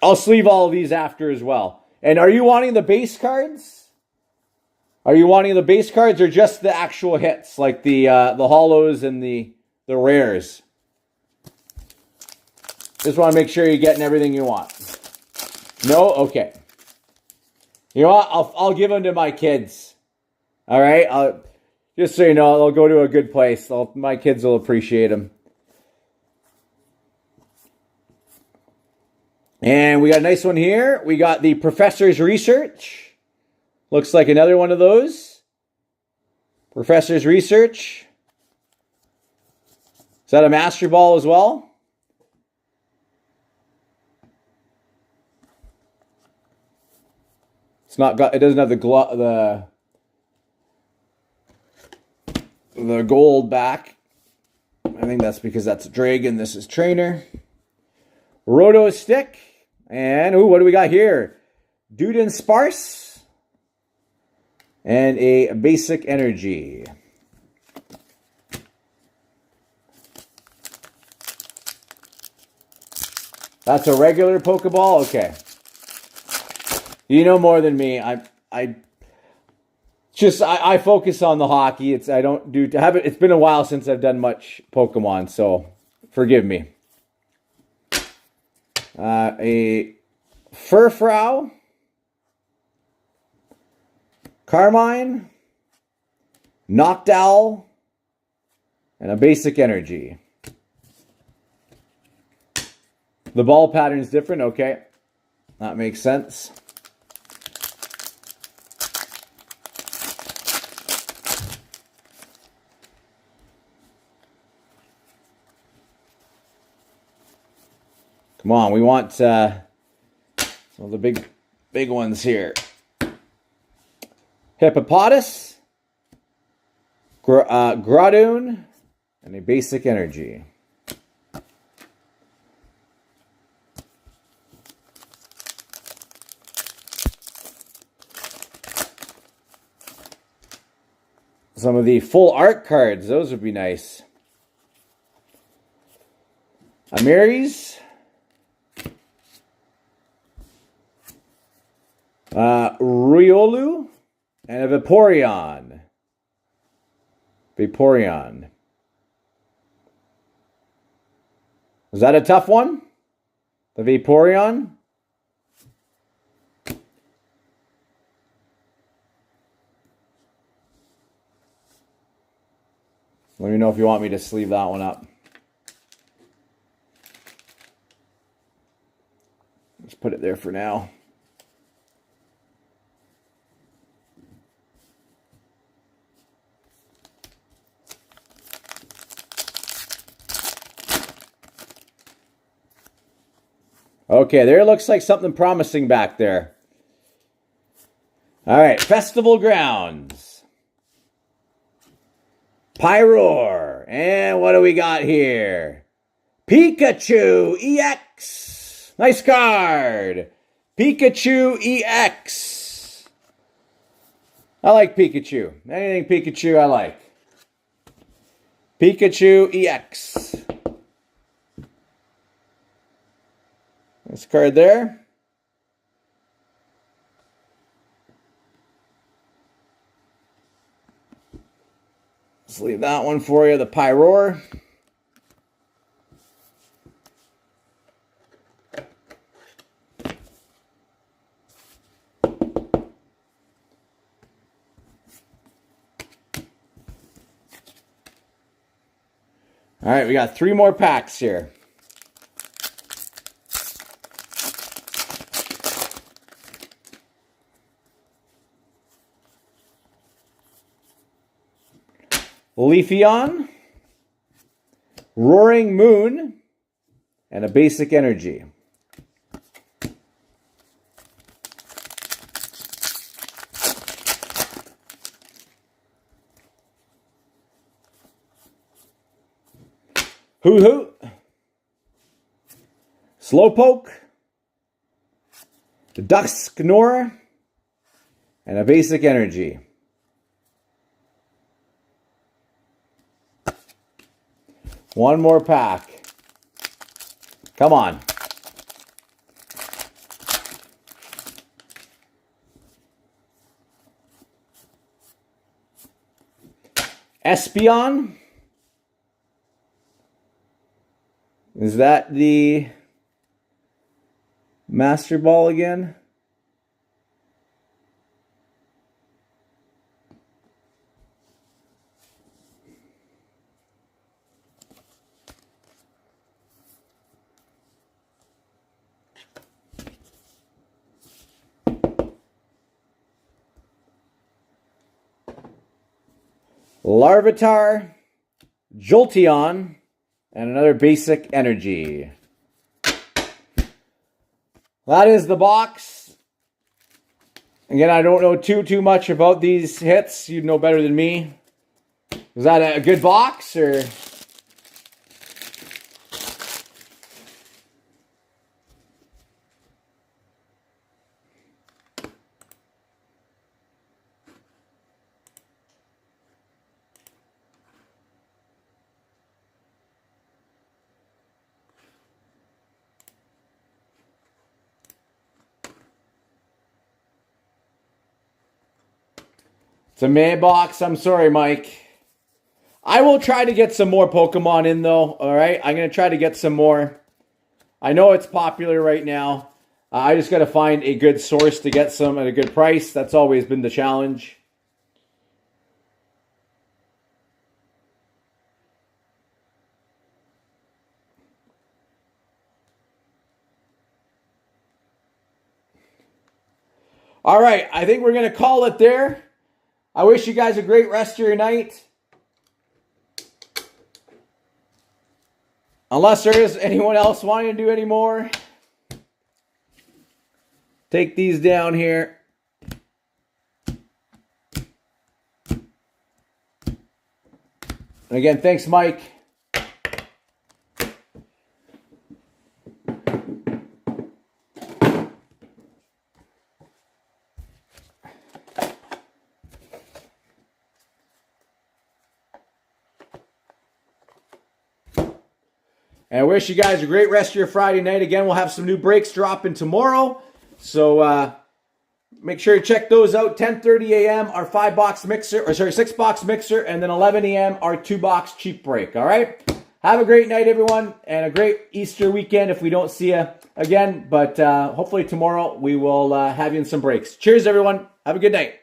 I'll sleeve all of these after as well. And are you wanting the base cards? Are you wanting the base cards or just the actual hits, like the holos and the rares? Just want to make sure you're getting everything you want. No? Okay. You know what? I'll give them to my kids. All right? Just so you know, they'll go to a good place. My kids will appreciate them. And we got a nice one here. We got the Professor's Research. Looks like another one of those. Professor's Research. Is that a Master Ball as well? It's not got. It doesn't have the gold back. I think that's because that's Dragon. This is Trainer. Roto Stick. And what do we got here? Duden Sparse. And a Basic Energy. That's a regular Pokeball? Okay. You know more than me. I focus on the hockey. It's been a while since I've done much Pokemon, so forgive me. A Furfrou, Carmine, Noctowl, and a Basic Energy. The ball pattern is different. Okay, that makes sense. Come on, we want some of the big ones here. Hippopotas, Groudon, and a Basic Energy. Some of the full art cards, those would be nice. Amaris. Riolu and a Vaporeon. Is that a tough one? The Vaporeon? Let me know if you want me to sleeve that one up. Just put it there for now. Okay, there looks like something promising back there. All right, Festival Grounds. Pyroar. And what do we got here? Pikachu EX. Nice card. Pikachu EX. I like Pikachu. Anything Pikachu I like. Pikachu EX. This card there. Let's leave that one for you, the Pyroar. All right, we got 3 more packs here. Leafeon, Roaring Moon, and a Basic Energy. Hoot, Slowpoke, Dusknoir, and a Basic Energy. One more pack. Come on. Espeon. Is that the Master Ball again? Larvitar, Jolteon, And another basic energy. That is the box. Again, I don't know too much about these hits. You'd know better than me. Was that a good box or? It's a May box. I'm sorry, Mike. I will try to get some more Pokemon in, though. All right? I'm going to try to get some more. I know it's popular right now. I just got to find a good source to get some at a good price. That's always been the challenge. All right. I think we're going to call it there. I wish you guys a great rest of your night. Unless there is anyone else wanting to do any more. Take these down here. And again, thanks, Mike. And I wish you guys a great rest of your Friday night. Again, we'll have some new breaks dropping tomorrow. So make sure you check those out. 10:30 a.m. our 5-box mixer, or sorry, 6-box mixer, and then 11 a.m. our 2-box cheap break. All right? Have a great night, everyone, and a great Easter weekend if we don't see you again. But hopefully tomorrow we will have you in some breaks. Cheers, everyone. Have a good night.